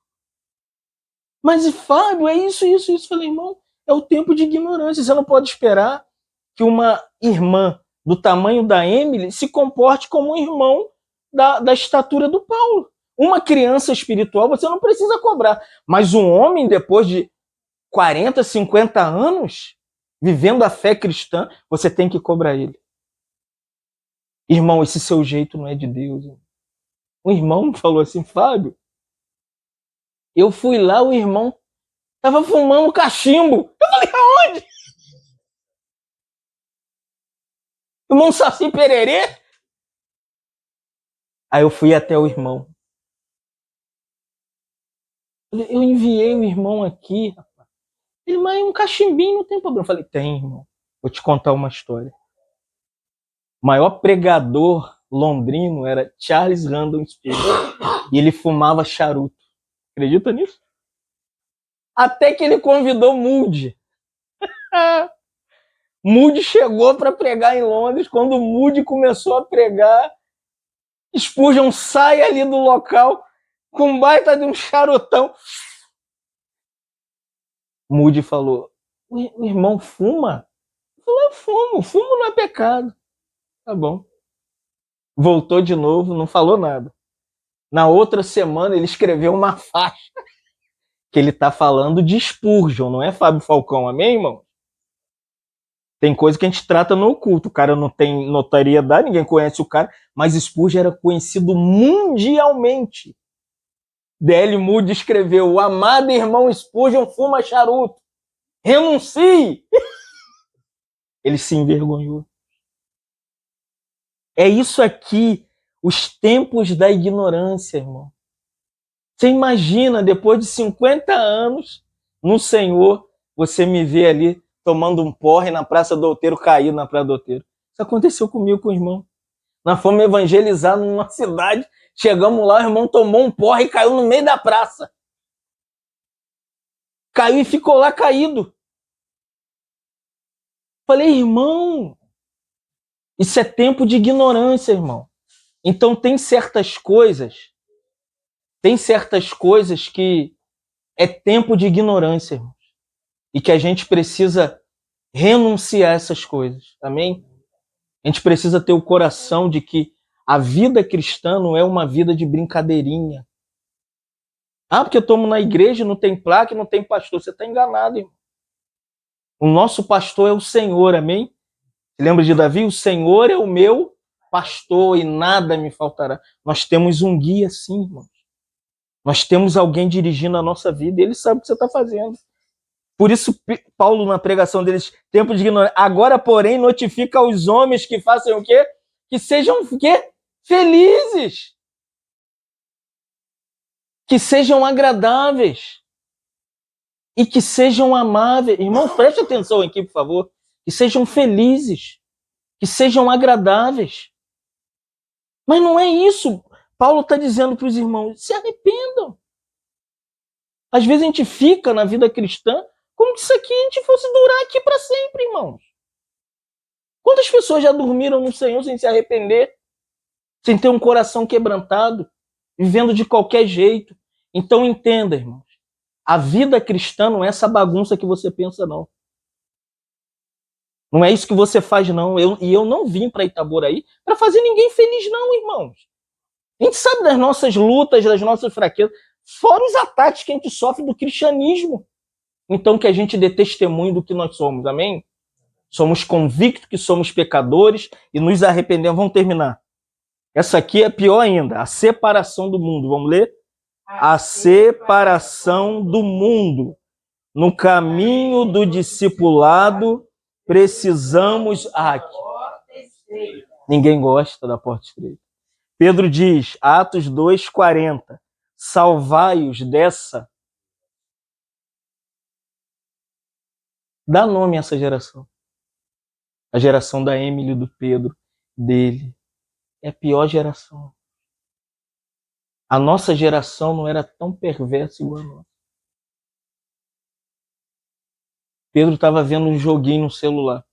mas Fábio, é isso. Eu falei, irmão, é o tempo de ignorância. Você não pode esperar que uma irmã do tamanho da Emily se comporte como um irmão da estatura do Paulo. Uma criança espiritual você não precisa cobrar. Mas um homem, depois de 40, 50 anos, vivendo a fé cristã, você tem que cobrar ele. Irmão, esse seu jeito não é de Deus. Um irmão falou assim, Fábio, eu fui lá, o irmão tava fumando cachimbo. Eu falei, aonde? Irmão Saci Pererê? Aí eu fui até o irmão. Eu enviei o irmão aqui, rapaz. Ele, mas um cachimbinho não tem problema. Eu falei, tem, irmão. Vou te contar uma história. O maior pregador londrino era Charles Randall Spears. E ele fumava charuto. Acredita nisso? Até que ele convidou Moody. Moody chegou para pregar em Londres. Quando Moody começou a pregar, Spurgeon sai ali do local com um baita de um charutão. Moody falou, o irmão fuma? Eu falei, eu fumo não é pecado. Tá bom. Voltou de novo, não falou nada. Na outra semana ele escreveu uma faixa que ele tá falando de Spurgeon, não é Fábio Falcão, amém, irmão? Tem coisa que a gente trata no oculto, o cara não tem notariedade, ninguém conhece o cara, mas Spurgeon era conhecido mundialmente. D.L. Moody escreveu: o amado irmão Spurgeon fuma charuto. Renuncie! Ele se envergonhou. É isso aqui, os tempos da ignorância, irmão. Você imagina, depois de 50 anos no Senhor, você me vê ali tomando um porre na Praça do Outeiro, caído na Praça do Outeiro. Isso aconteceu comigo com o irmão. Nós fomos evangelizar numa cidade, chegamos lá, o irmão tomou um porre e caiu no meio da praça. Caiu e ficou lá caído. Falei, irmão, isso é tempo de ignorância, irmão. Então tem certas coisas que é tempo de ignorância, irmãos. E que a gente precisa renunciar a essas coisas. Amém? A gente precisa ter o coração de que a vida cristã não é uma vida de brincadeirinha. Ah, porque eu estou na igreja, não tem placa, não tem pastor. Você está enganado, irmão. O nosso pastor é o Senhor, amém? Lembra de Davi? O Senhor é o meu pastor e nada me faltará. Nós temos um guia, sim, irmão. Nós temos alguém dirigindo a nossa vida e ele sabe o que você está fazendo. Por isso, Paulo, na pregação deles, tempo de ignorância. Agora, porém, notifica aos homens que façam o quê? Que sejam o quê? Felizes. Que sejam agradáveis. E que sejam amáveis. Irmão, preste atenção aqui, por favor. Que sejam felizes. Que sejam agradáveis. Mas não é isso. Paulo está dizendo para os irmãos, se arrependam. Às vezes a gente fica na vida cristã como se isso aqui a gente fosse durar aqui para sempre, irmãos. Quantas pessoas já dormiram no Senhor sem se arrepender? Sem ter um coração quebrantado? Vivendo de qualquer jeito? Então entenda, irmãos. A vida cristã não é essa bagunça que você pensa, não. Não é isso que você faz, não. Eu não vim para Itaboraí para fazer ninguém feliz, não, irmãos. A gente sabe das nossas lutas, das nossas fraquezas, fora os ataques que a gente sofre do cristianismo. Então que a gente dê testemunho do que nós somos, amém? Somos convictos que somos pecadores e nos arrependemos. Vamos terminar. Essa aqui é pior ainda, a separação do mundo. Vamos ler? A separação do mundo. No caminho do discipulado, precisamos... Ninguém gosta da porta estreita. Pedro diz, Atos 2,40, salvai-os dessa... Dá nome a essa geração. A geração da Emily, do Pedro, dele. É a pior geração. A nossa geração não era tão perversa igual a nossa. Pedro estava vendo um joguinho no celular.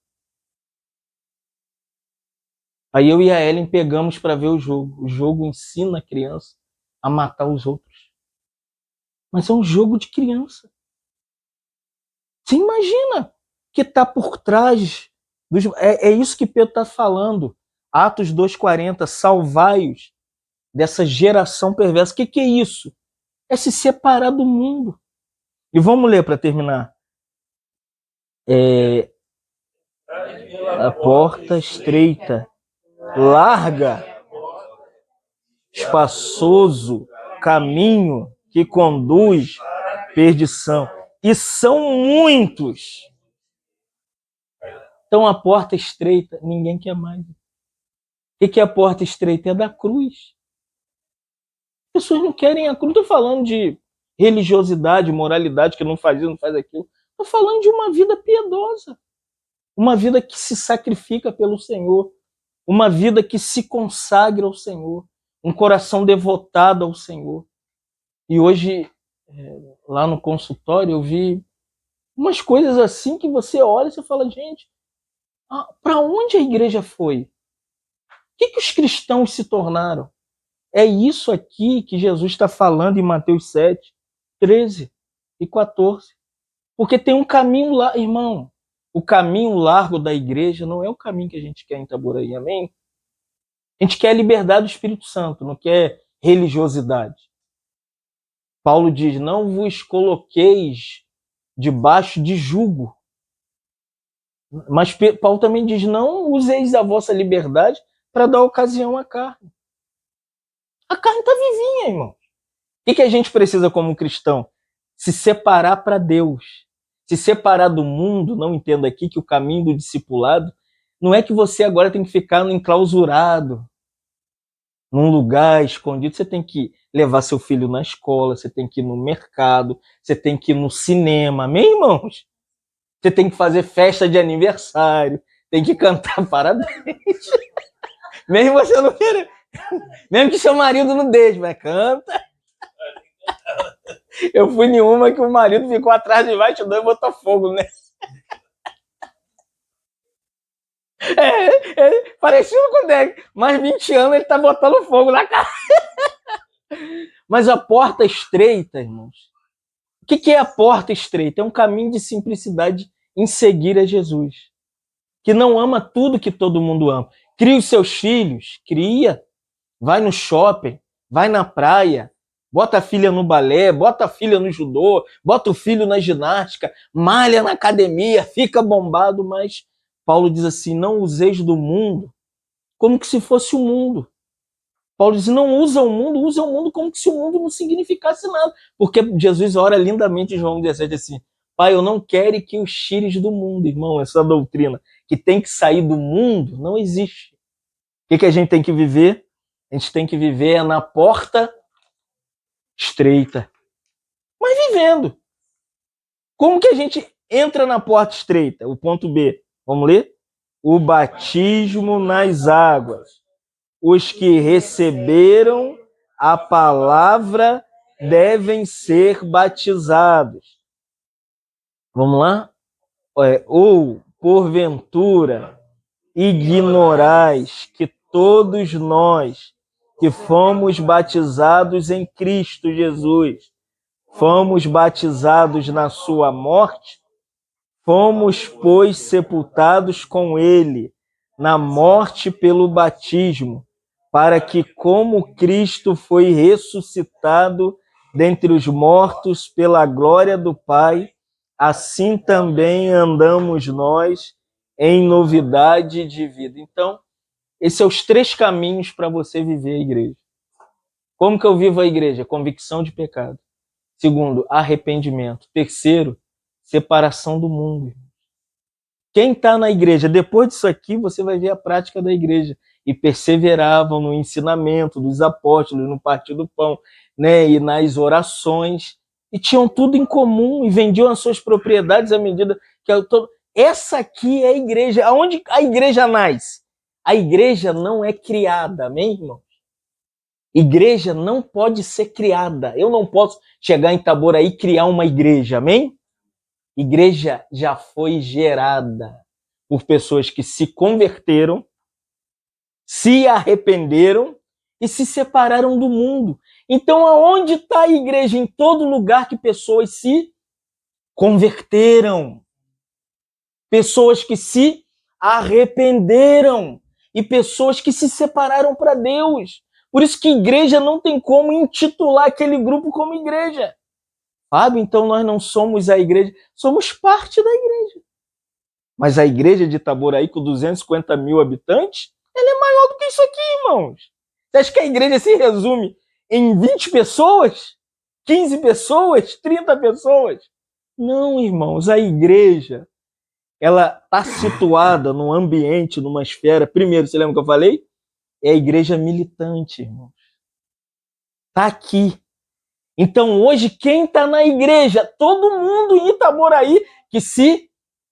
Aí eu e a Ellen pegamos para ver o jogo. O jogo ensina a criança a matar os outros. Mas é um jogo de criança. Você imagina que está por trás. É isso que Pedro está falando. Atos 2,40, salvai-os dessa geração perversa. O que é isso? É se separar do mundo. E vamos ler para terminar. A porta estreita, larga, espaçoso caminho que conduz à perdição. E são muitos. Então a porta estreita, ninguém quer mais. O que é a porta estreita? É da cruz. As pessoas não querem a cruz. Não estou falando de religiosidade, moralidade, que não faz isso, não faz aquilo. Estou falando de uma vida piedosa. Uma vida que se sacrifica pelo Senhor. Uma vida que se consagra ao Senhor. Um coração devotado ao Senhor. E hoje, lá no consultório, eu vi umas coisas assim que você olha e você fala, gente, para onde a igreja foi? O que os cristãos se tornaram? É isso aqui que Jesus está falando em Mateus 7, 13 e 14. Porque tem um caminho lá, irmão. O caminho largo da igreja não é o caminho que a gente quer em Itaboraí, amém? A gente quer a liberdade do Espírito Santo, não quer religiosidade. Paulo diz, não vos coloqueis debaixo de jugo. Mas Paulo também diz, não useis a vossa liberdade para dar ocasião à carne. A carne está vivinha, irmão. que a gente precisa como cristão? Se separar para Deus. Se separar do mundo, não entenda aqui que o caminho do discipulado não é que você agora tem que ficar enclausurado, num lugar escondido. Você tem que levar seu filho na escola, você tem que ir no mercado, você tem que ir no cinema, amém, irmãos? Você tem que fazer festa de aniversário, tem que cantar parabéns. Mesmo você não queira, mesmo que seu marido não deixe, mas canta. Eu fui em uma que o marido ficou atrás de bastidor e botou fogo, né? Parecido com o Deck. Mais 20 anos ele tá botando fogo na cara. Mas a porta estreita, irmãos. O que é a porta estreita? É um caminho de simplicidade em seguir a Jesus. Que não ama tudo que todo mundo ama. Cria os seus filhos, cria. Vai no shopping, vai na praia, bota a filha no balé, bota a filha no judô, bota o filho na ginástica, malha na academia, fica bombado, mas Paulo diz assim, não useis do mundo como que se fosse o mundo. Paulo diz, não usa o mundo como que se o mundo não significasse nada. Porque Jesus ora lindamente em João 17 assim, Pai, eu não quero que os tires do mundo, irmão, essa doutrina que tem que sair do mundo não existe. O que a gente tem que viver? A gente tem que viver na porta estreita. Mas vivendo. Como que a gente entra na porta estreita? O ponto B. Vamos ler? O batismo nas águas. Os que receberam a palavra devem ser batizados. Vamos lá? Ou, porventura, ignorais que todos nós que fomos batizados em Cristo Jesus, fomos batizados na sua morte, fomos, pois, sepultados com ele na morte pelo batismo, para que, como Cristo foi ressuscitado dentre os mortos pela glória do Pai, assim também andamos nós em novidade de vida. Então, esses são os 3 caminhos para você viver a igreja. Como que eu vivo a igreja? Convicção de pecado. Segundo, arrependimento. Terceiro, separação do mundo. Quem está na igreja, depois disso aqui, você vai ver a prática da igreja. E perseveravam no ensinamento dos apóstolos, no partir do pão, né? E nas orações. E tinham tudo em comum e vendiam as suas propriedades à medida que... Essa aqui é a igreja. Aonde a igreja nasce? A igreja não é criada, amém, irmão? Igreja não pode ser criada. Eu não posso chegar em Itaboraí e criar uma igreja, amém? Igreja já foi gerada por pessoas que se converteram, se arrependeram e se separaram do mundo. Então, aonde está a igreja? Em todo lugar que pessoas se converteram. Pessoas que se arrependeram e pessoas que se separaram para Deus. Por isso que igreja não tem como intitular aquele grupo como igreja. Fábio, então nós não somos a igreja, somos parte da igreja. Mas a igreja de Itaboraí, com 250 mil habitantes, ela é maior do que isso aqui, irmãos. Você acha que a igreja se resume em 20 pessoas? 15 pessoas? 30 pessoas? Não, irmãos, a igreja, ela está situada num ambiente, numa esfera. Primeiro, você lembra que eu falei? É a igreja militante, irmãos. Está aqui. Então, hoje, quem está na igreja? Todo mundo em Itaboraí que se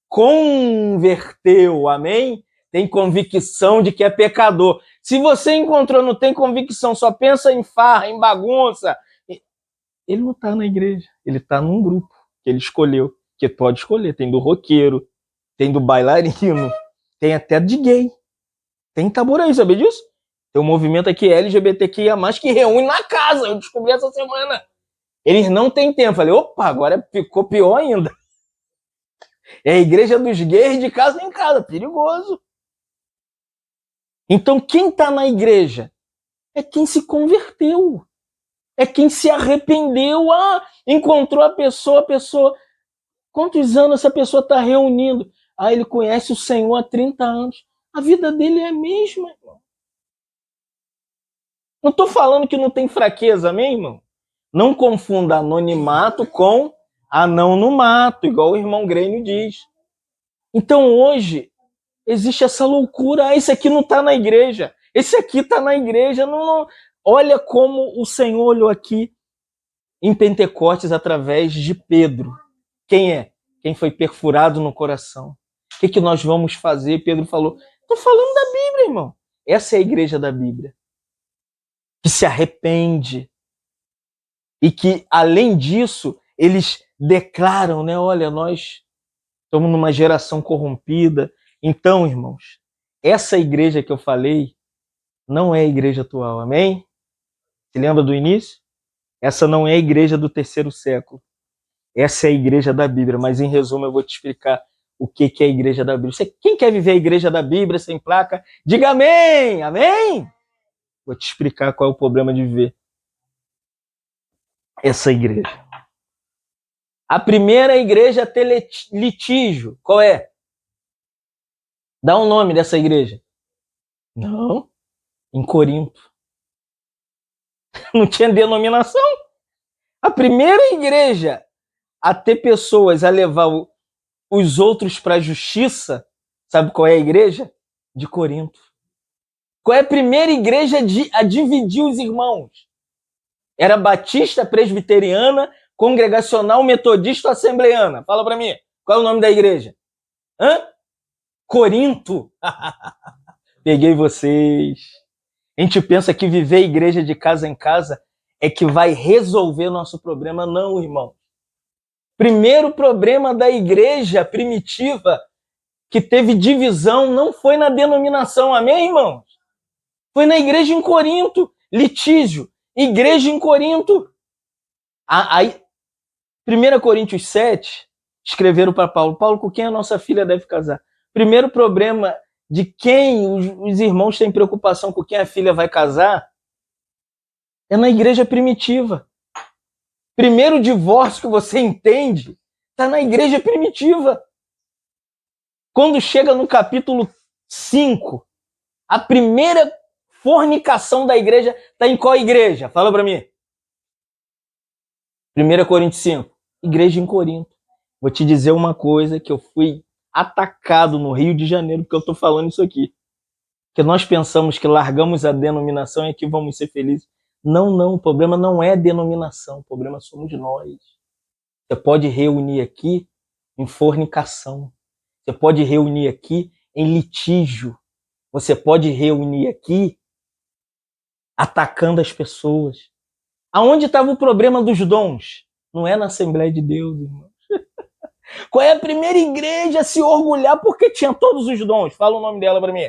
converteu, amém? Tem convicção de que é pecador. Se você encontrou, não tem convicção, só pensa em farra, em bagunça, ele não está na igreja. Ele está num grupo que ele escolheu, que pode escolher. Tem do roqueiro, tem do bailarino, tem até de gay. Tem Itaboraí, sabia disso? Tem um movimento aqui LGBTQIA+, que reúne na casa. Eu descobri essa semana. Eles não têm tempo. Falei, opa, agora ficou pior ainda. É a igreja dos gays de casa em casa. Perigoso. Então, quem está na igreja é quem se converteu. É quem se arrependeu. Ah, encontrou a pessoa. Quantos anos essa pessoa está reunindo? Ah, ele conhece o Senhor há 30 anos. A vida dele é a mesma, irmão. Não estou falando que não tem fraqueza, amém, irmão? Não confunda anonimato com anão no mato, igual o irmão Grêmio diz. Então hoje existe essa loucura. Ah, esse aqui não está na igreja. Esse aqui está na igreja. Não. Olha como o Senhor olhou aqui em Pentecostes através de Pedro. Quem é? Quem foi perfurado no coração. O que nós vamos fazer? Pedro falou, estou falando da Bíblia, irmão. Essa é a igreja da Bíblia. Que se arrepende. E que, além disso, eles declaram, né? Olha, nós estamos numa geração corrompida. Então, irmãos, essa igreja que eu falei não é a igreja atual, amém? Se lembra do início? Essa não é a igreja do terceiro século. Essa é a igreja da Bíblia, mas em resumo eu vou te explicar o que é a igreja da Bíblia. Quem quer viver a igreja da Bíblia sem placa, diga amém, amém? Vou te explicar qual é o problema de viver essa igreja. A primeira igreja a ter litígio, qual é? Dá um nome dessa igreja. Não, em Corinto. Não tinha denominação. A primeira igreja a ter pessoas a levar os outros para a justiça, sabe qual é a igreja? De Corinto. Qual é a primeira igreja a dividir os irmãos? Era batista, presbiteriana, congregacional, metodista ou assembleana? Fala para mim, qual é o nome da igreja? Corinto. Peguei vocês. A gente pensa que viver a igreja de casa em casa é que vai resolver nosso problema. Não, irmão. Primeiro problema da igreja primitiva que teve divisão não foi na denominação, amém, irmãos? Foi na igreja em Corinto, litígio, igreja em Corinto. Aí, 1 Coríntios 7, escreveram para Paulo, Paulo, com quem a nossa filha deve casar? Primeiro problema de quem os irmãos têm preocupação com quem a filha vai casar é na igreja primitiva. Primeiro divórcio que você entende está na igreja primitiva. Quando chega no capítulo 5, a primeira fornicação da igreja está em qual igreja? Fala para mim. 1 Coríntios 5. Igreja em Corinto. Vou te dizer uma coisa que eu fui atacado no Rio de Janeiro porque eu estou falando isso aqui. Que nós pensamos que largamos a denominação e que vamos ser felizes. Não, o problema não é a denominação, o problema somos nós. Você pode reunir aqui em fornicação. Você pode reunir aqui em litígio. Você pode reunir aqui atacando as pessoas. Aonde estava o problema dos dons? Não é na Assembleia de Deus, irmãos. Qual é a primeira igreja a se orgulhar porque tinha todos os dons? Fala o nome dela para mim.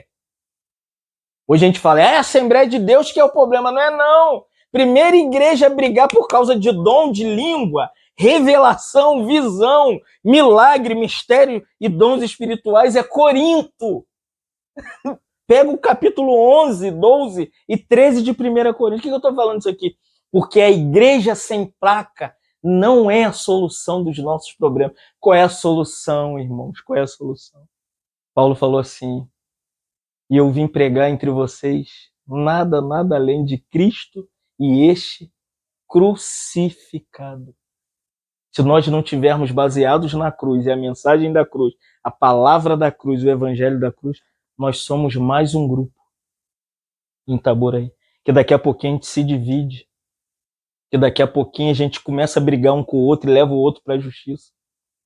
Hoje a gente fala, é a Assembleia de Deus que é o problema. Não é não. Primeira igreja a brigar por causa de dom de língua, revelação, visão, milagre, mistério e dons espirituais é Corinto. Pega o capítulo 11, 12 e 13 de 1 Coríntios. Por que eu estou falando isso aqui? Porque a igreja sem placa não é a solução dos nossos problemas. Qual é a solução, irmãos? Qual é a solução? Paulo falou assim, e eu vim pregar entre vocês nada além de Cristo e este crucificado. Se nós não tivermos baseados na cruz e a mensagem da cruz, a palavra da cruz, o evangelho da cruz, nós somos mais um grupo em Itaboraí. Que daqui a pouquinho a gente se divide. Que daqui a pouquinho a gente começa a brigar um com o outro e leva o outro para a justiça.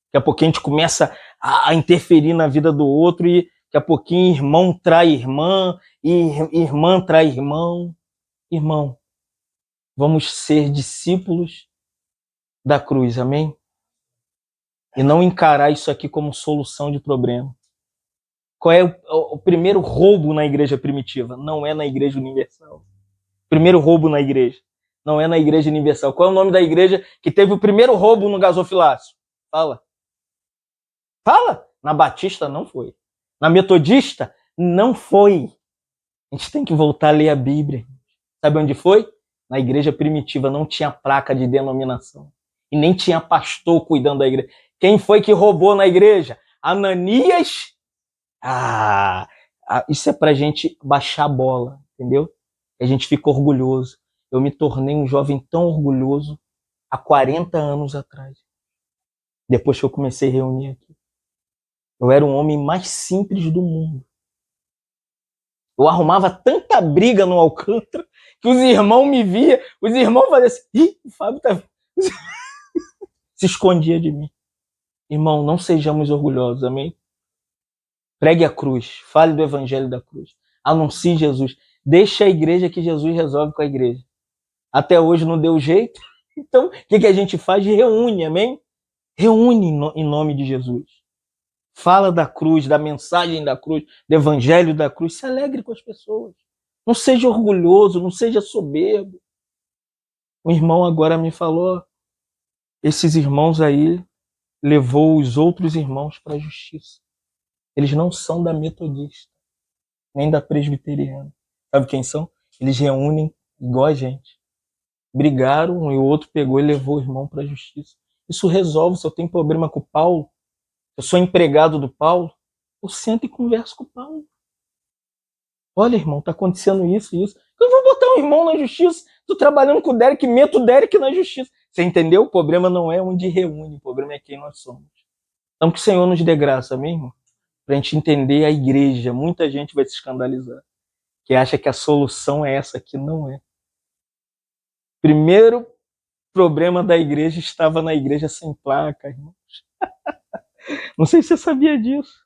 Daqui a pouquinho a gente começa a interferir na vida do outro e daqui a pouquinho irmão trai irmã e irmã trai irmão. Irmão, vamos ser discípulos da cruz, amém? E não encarar isso aqui como solução de problema. Qual é o primeiro roubo na igreja primitiva? Não é na igreja universal. Primeiro roubo na igreja. Não é na igreja universal. Qual é o nome da igreja que teve o primeiro roubo no gasofilácio? Fala. Fala. Na Batista não foi. Na Metodista não foi. A gente tem que voltar a ler a Bíblia. Sabe onde foi? Na igreja primitiva não tinha placa de denominação. E nem tinha pastor cuidando da igreja. Quem foi que roubou na igreja? Ananias. Isso é pra gente baixar a bola, entendeu? A gente fica orgulhoso. Eu me tornei um jovem tão orgulhoso há 40 anos atrás. Depois que eu comecei a reunir aqui. Eu era o homem mais simples do mundo. Eu arrumava tanta briga no Alcântara que os irmãos me viam, os irmãos faziam assim, ih, o Fábio tá... Se escondia de mim. Irmão, não sejamos orgulhosos, amém? Pregue a cruz, fale do evangelho da cruz, anuncie Jesus, deixe a igreja que Jesus resolve com a igreja. Até hoje não deu jeito, então o que a gente faz? Reúne, amém? Reúne em nome de Jesus. Fala da cruz, da mensagem da cruz, do evangelho da cruz, se alegre com as pessoas. Não seja orgulhoso, não seja soberbo. Um irmão agora me falou, esses irmãos aí levou os outros irmãos para a justiça. Eles não são da metodista, nem da presbiteriana. Sabe quem são? Eles reúnem igual a gente. Brigaram e o outro pegou e levou o irmão para a justiça. Isso resolve. Se eu tenho problema com o Paulo, eu sou empregado do Paulo, eu sento e converso com o Paulo. Olha, irmão, tá acontecendo isso e isso. Eu vou botar um irmão na justiça. Tô trabalhando com o Derek, meto o Derek na justiça. Você entendeu? O problema não é onde reúne, o problema é quem nós somos. Então que o Senhor nos dê graça, amém, irmão? Pra gente entender a igreja. Muita gente vai se escandalizar, que acha que a solução é essa, que não é. Primeiro problema da igreja estava na igreja sem placa, irmãos. Não sei se você sabia disso.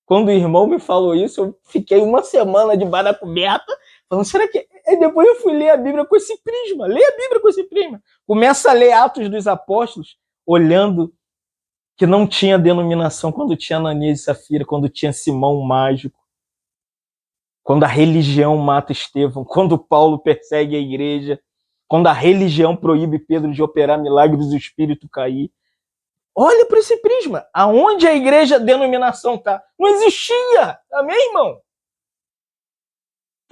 Quando o irmão me falou isso, eu fiquei uma semana debaixo da coberta, falando, será que... E depois eu fui ler a Bíblia com esse prisma. Lê a Bíblia com esse prisma. Começa a ler Atos dos Apóstolos, olhando que não tinha denominação quando tinha Ananias e Safira, quando tinha Simão o mágico, quando a religião mata Estevão, quando Paulo persegue a igreja, quando a religião proíbe Pedro de operar milagres e o espírito cair. Olha para esse prisma. Aonde a igreja denominação está? Não existia. Amém, irmão?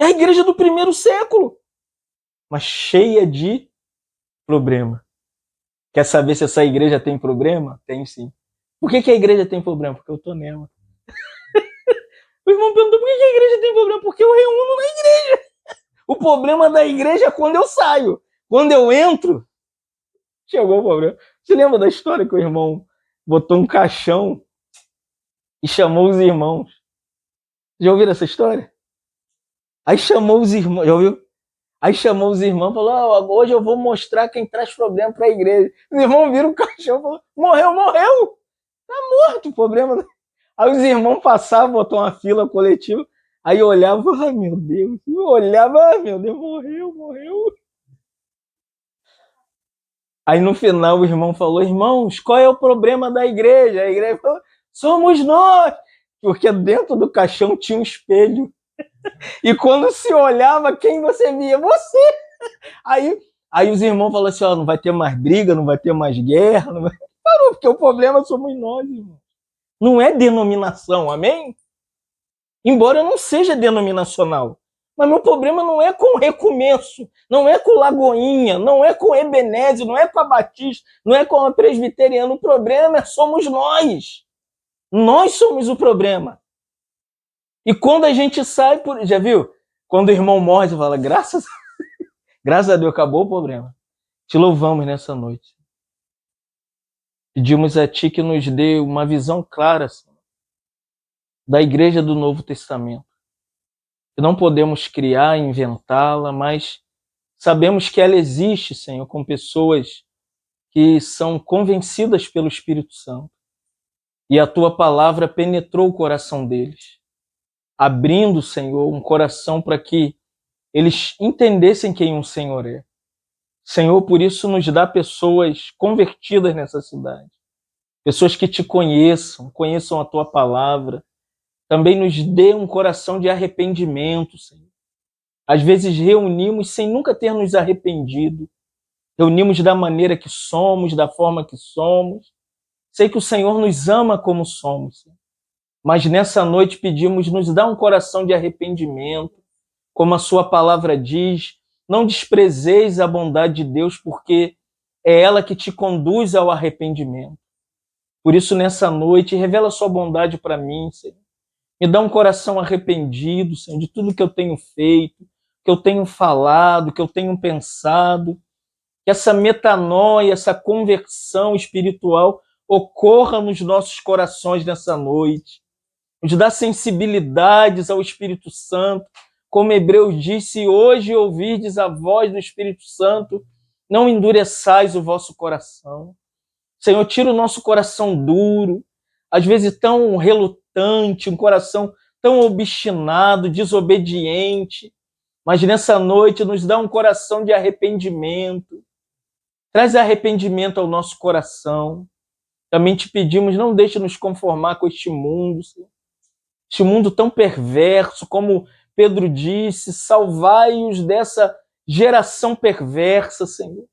É a igreja do primeiro século. Mas cheia de problema. Quer saber se essa igreja tem problema? Tem sim. Por que a igreja tem problema? Porque eu tô nela. O irmão perguntou por que a igreja tem problema? Porque eu reúno na igreja. O problema da igreja é quando eu saio. Quando eu entro, chegou o problema. Você lembra da história que o irmão botou um caixão e chamou os irmãos? Já ouviram essa história? Aí chamou os irmãos, já ouviu? Aí chamou os irmãos e falou, hoje eu vou mostrar quem traz problema para a igreja. Os irmãos viram o caixão e falaram, morreu. Tá morto o problema. Aí os irmãos passavam, botou uma fila coletiva, aí olhava, ai meu Deus, meu Deus, morreu. Aí no final o irmão falou, irmãos, qual é o problema da igreja? A igreja falou, somos nós, porque dentro do caixão tinha um espelho. E quando se olhava, quem você via? Você! Aí os irmãos falaram assim, não vai ter mais briga, não vai ter mais guerra. Não vai... Parou, porque o problema somos nós, irmão. Não é denominação, amém? Embora eu não seja denominacional. Mas meu problema não é com o Recomeço, não é com Lagoinha, não é com o Ebenezer, não é com a Batista, não é com a Presbiteriana. O problema somos nós. Nós somos o problema. E quando a gente sai, já viu? Quando o irmão morre, você fala, graças a Deus, acabou o problema. Te louvamos nessa noite. Pedimos a Ti que nos dê uma visão clara, Senhor, da igreja do Novo Testamento. Que não podemos criar, inventá-la, mas sabemos que ela existe, Senhor, com pessoas que são convencidas pelo Espírito Santo. E a Tua palavra penetrou o coração deles, abrindo, Senhor, um coração para que eles entendessem quem o Senhor é. Senhor, por isso nos dá pessoas convertidas nessa cidade. Pessoas que Te conheçam a Tua palavra. Também nos dê um coração de arrependimento, Senhor. Às vezes reunimos sem nunca ter nos arrependido. Reunimos da maneira que somos, da forma que somos. Sei que o Senhor nos ama como somos, Senhor. Mas nessa noite pedimos, nos dá um coração de arrependimento. Como a Sua palavra diz, não desprezeis a bondade de Deus, porque é ela que te conduz ao arrependimento. Por isso, nessa noite, revela a Sua bondade para mim, Senhor. Me dá um coração arrependido, Senhor, de tudo que eu tenho feito, que eu tenho falado, que eu tenho pensado. que essa metanoia, essa conversão espiritual ocorra nos nossos corações nessa noite. Nos dá sensibilidades ao Espírito Santo, como Hebreus disse, hoje ouvirdes a voz do Espírito Santo, não endureçais o vosso coração. Senhor, tira o nosso coração duro, às vezes tão relutante, um coração tão obstinado, desobediente, mas nessa noite nos dá um coração de arrependimento. Traz arrependimento ao nosso coração. Também te pedimos, não deixe nos conformar com este mundo, Senhor. Este mundo tão perverso, como Pedro disse, salvai-os dessa geração perversa, Senhor.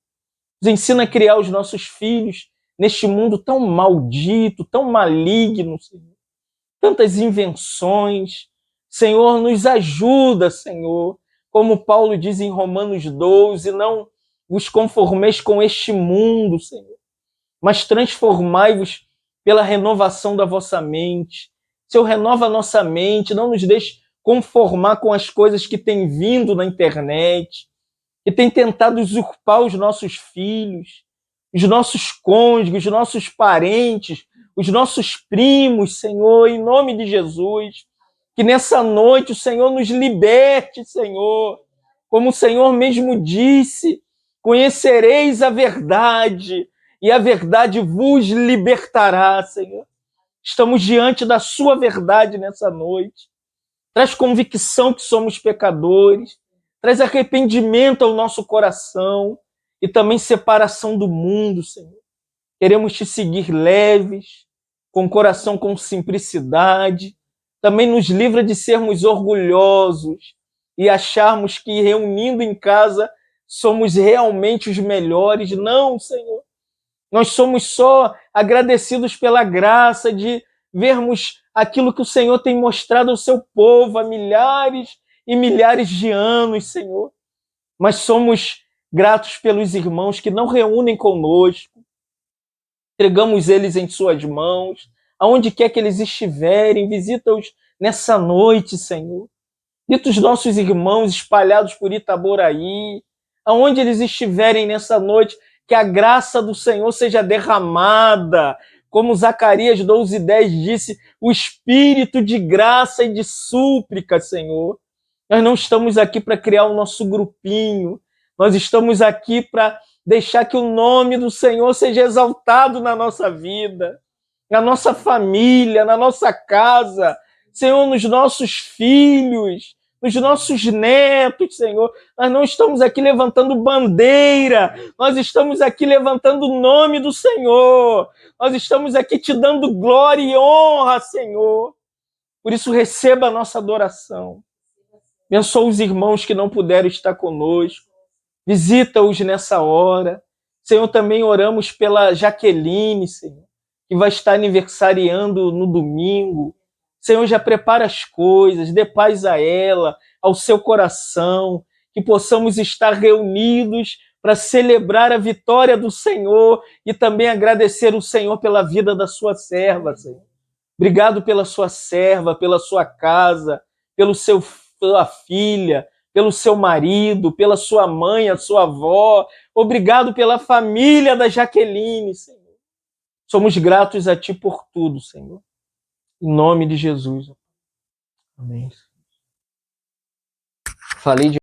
Nos ensina a criar os nossos filhos neste mundo tão maldito, tão maligno, Senhor. Tantas invenções. Senhor, nos ajuda, Senhor. Como Paulo diz em Romanos 12, não vos conformeis com este mundo, Senhor, mas transformai-vos pela renovação da vossa mente. Senhor, renova a nossa mente, não nos deixe conformar com as coisas que têm vindo na internet, que têm tentado usurpar os nossos filhos, os nossos cônjuges, os nossos parentes, os nossos primos, Senhor, em nome de Jesus. Que nessa noite o Senhor nos liberte, Senhor. Como o Senhor mesmo disse, conhecereis a verdade e a verdade vos libertará, Senhor. Estamos diante da sua verdade nessa noite. Traz convicção que somos pecadores, traz arrependimento ao nosso coração e também separação do mundo, Senhor. Queremos te seguir leves, com coração com simplicidade. Também nos livra de sermos orgulhosos e acharmos que reunindo em casa somos realmente os melhores. Não, Senhor. Nós somos só agradecidos pela graça de vermos aquilo que o Senhor tem mostrado ao seu povo há milhares e milhares de anos, Senhor. Mas somos gratos pelos irmãos que não reúnem conosco. Entregamos eles em suas mãos, aonde quer que eles estiverem, visita-os nessa noite, Senhor. Visita os nossos irmãos espalhados por Itaboraí, aonde eles estiverem nessa noite, que a graça do Senhor seja derramada, como Zacarias 12:10 disse, o espírito de graça e de súplica, Senhor. Nós não estamos aqui para criar o nosso grupinho, nós estamos aqui para deixar que o nome do Senhor seja exaltado na nossa vida, na nossa família, na nossa casa, Senhor, nos nossos filhos, nos nossos netos, Senhor. Nós não estamos aqui levantando bandeira, nós estamos aqui levantando o nome do Senhor. Nós estamos aqui te dando glória e honra, Senhor. Por isso, receba a nossa adoração. Abençoa os irmãos que não puderam estar conosco. Visita-os nessa hora. Senhor, também oramos pela Jaqueline, Senhor, que vai estar aniversariando no domingo. Senhor, já prepara as coisas, dê paz a ela, ao seu coração, que possamos estar reunidos para celebrar a vitória do Senhor e também agradecer o Senhor pela vida da sua serva, Senhor. Obrigado pela sua serva, pela sua casa, pela filha, pelo seu marido, pela sua mãe, a sua avó. Obrigado pela família da Jaqueline, Senhor. Somos gratos a Ti por tudo, Senhor. Em nome de Jesus. Amém. Falei de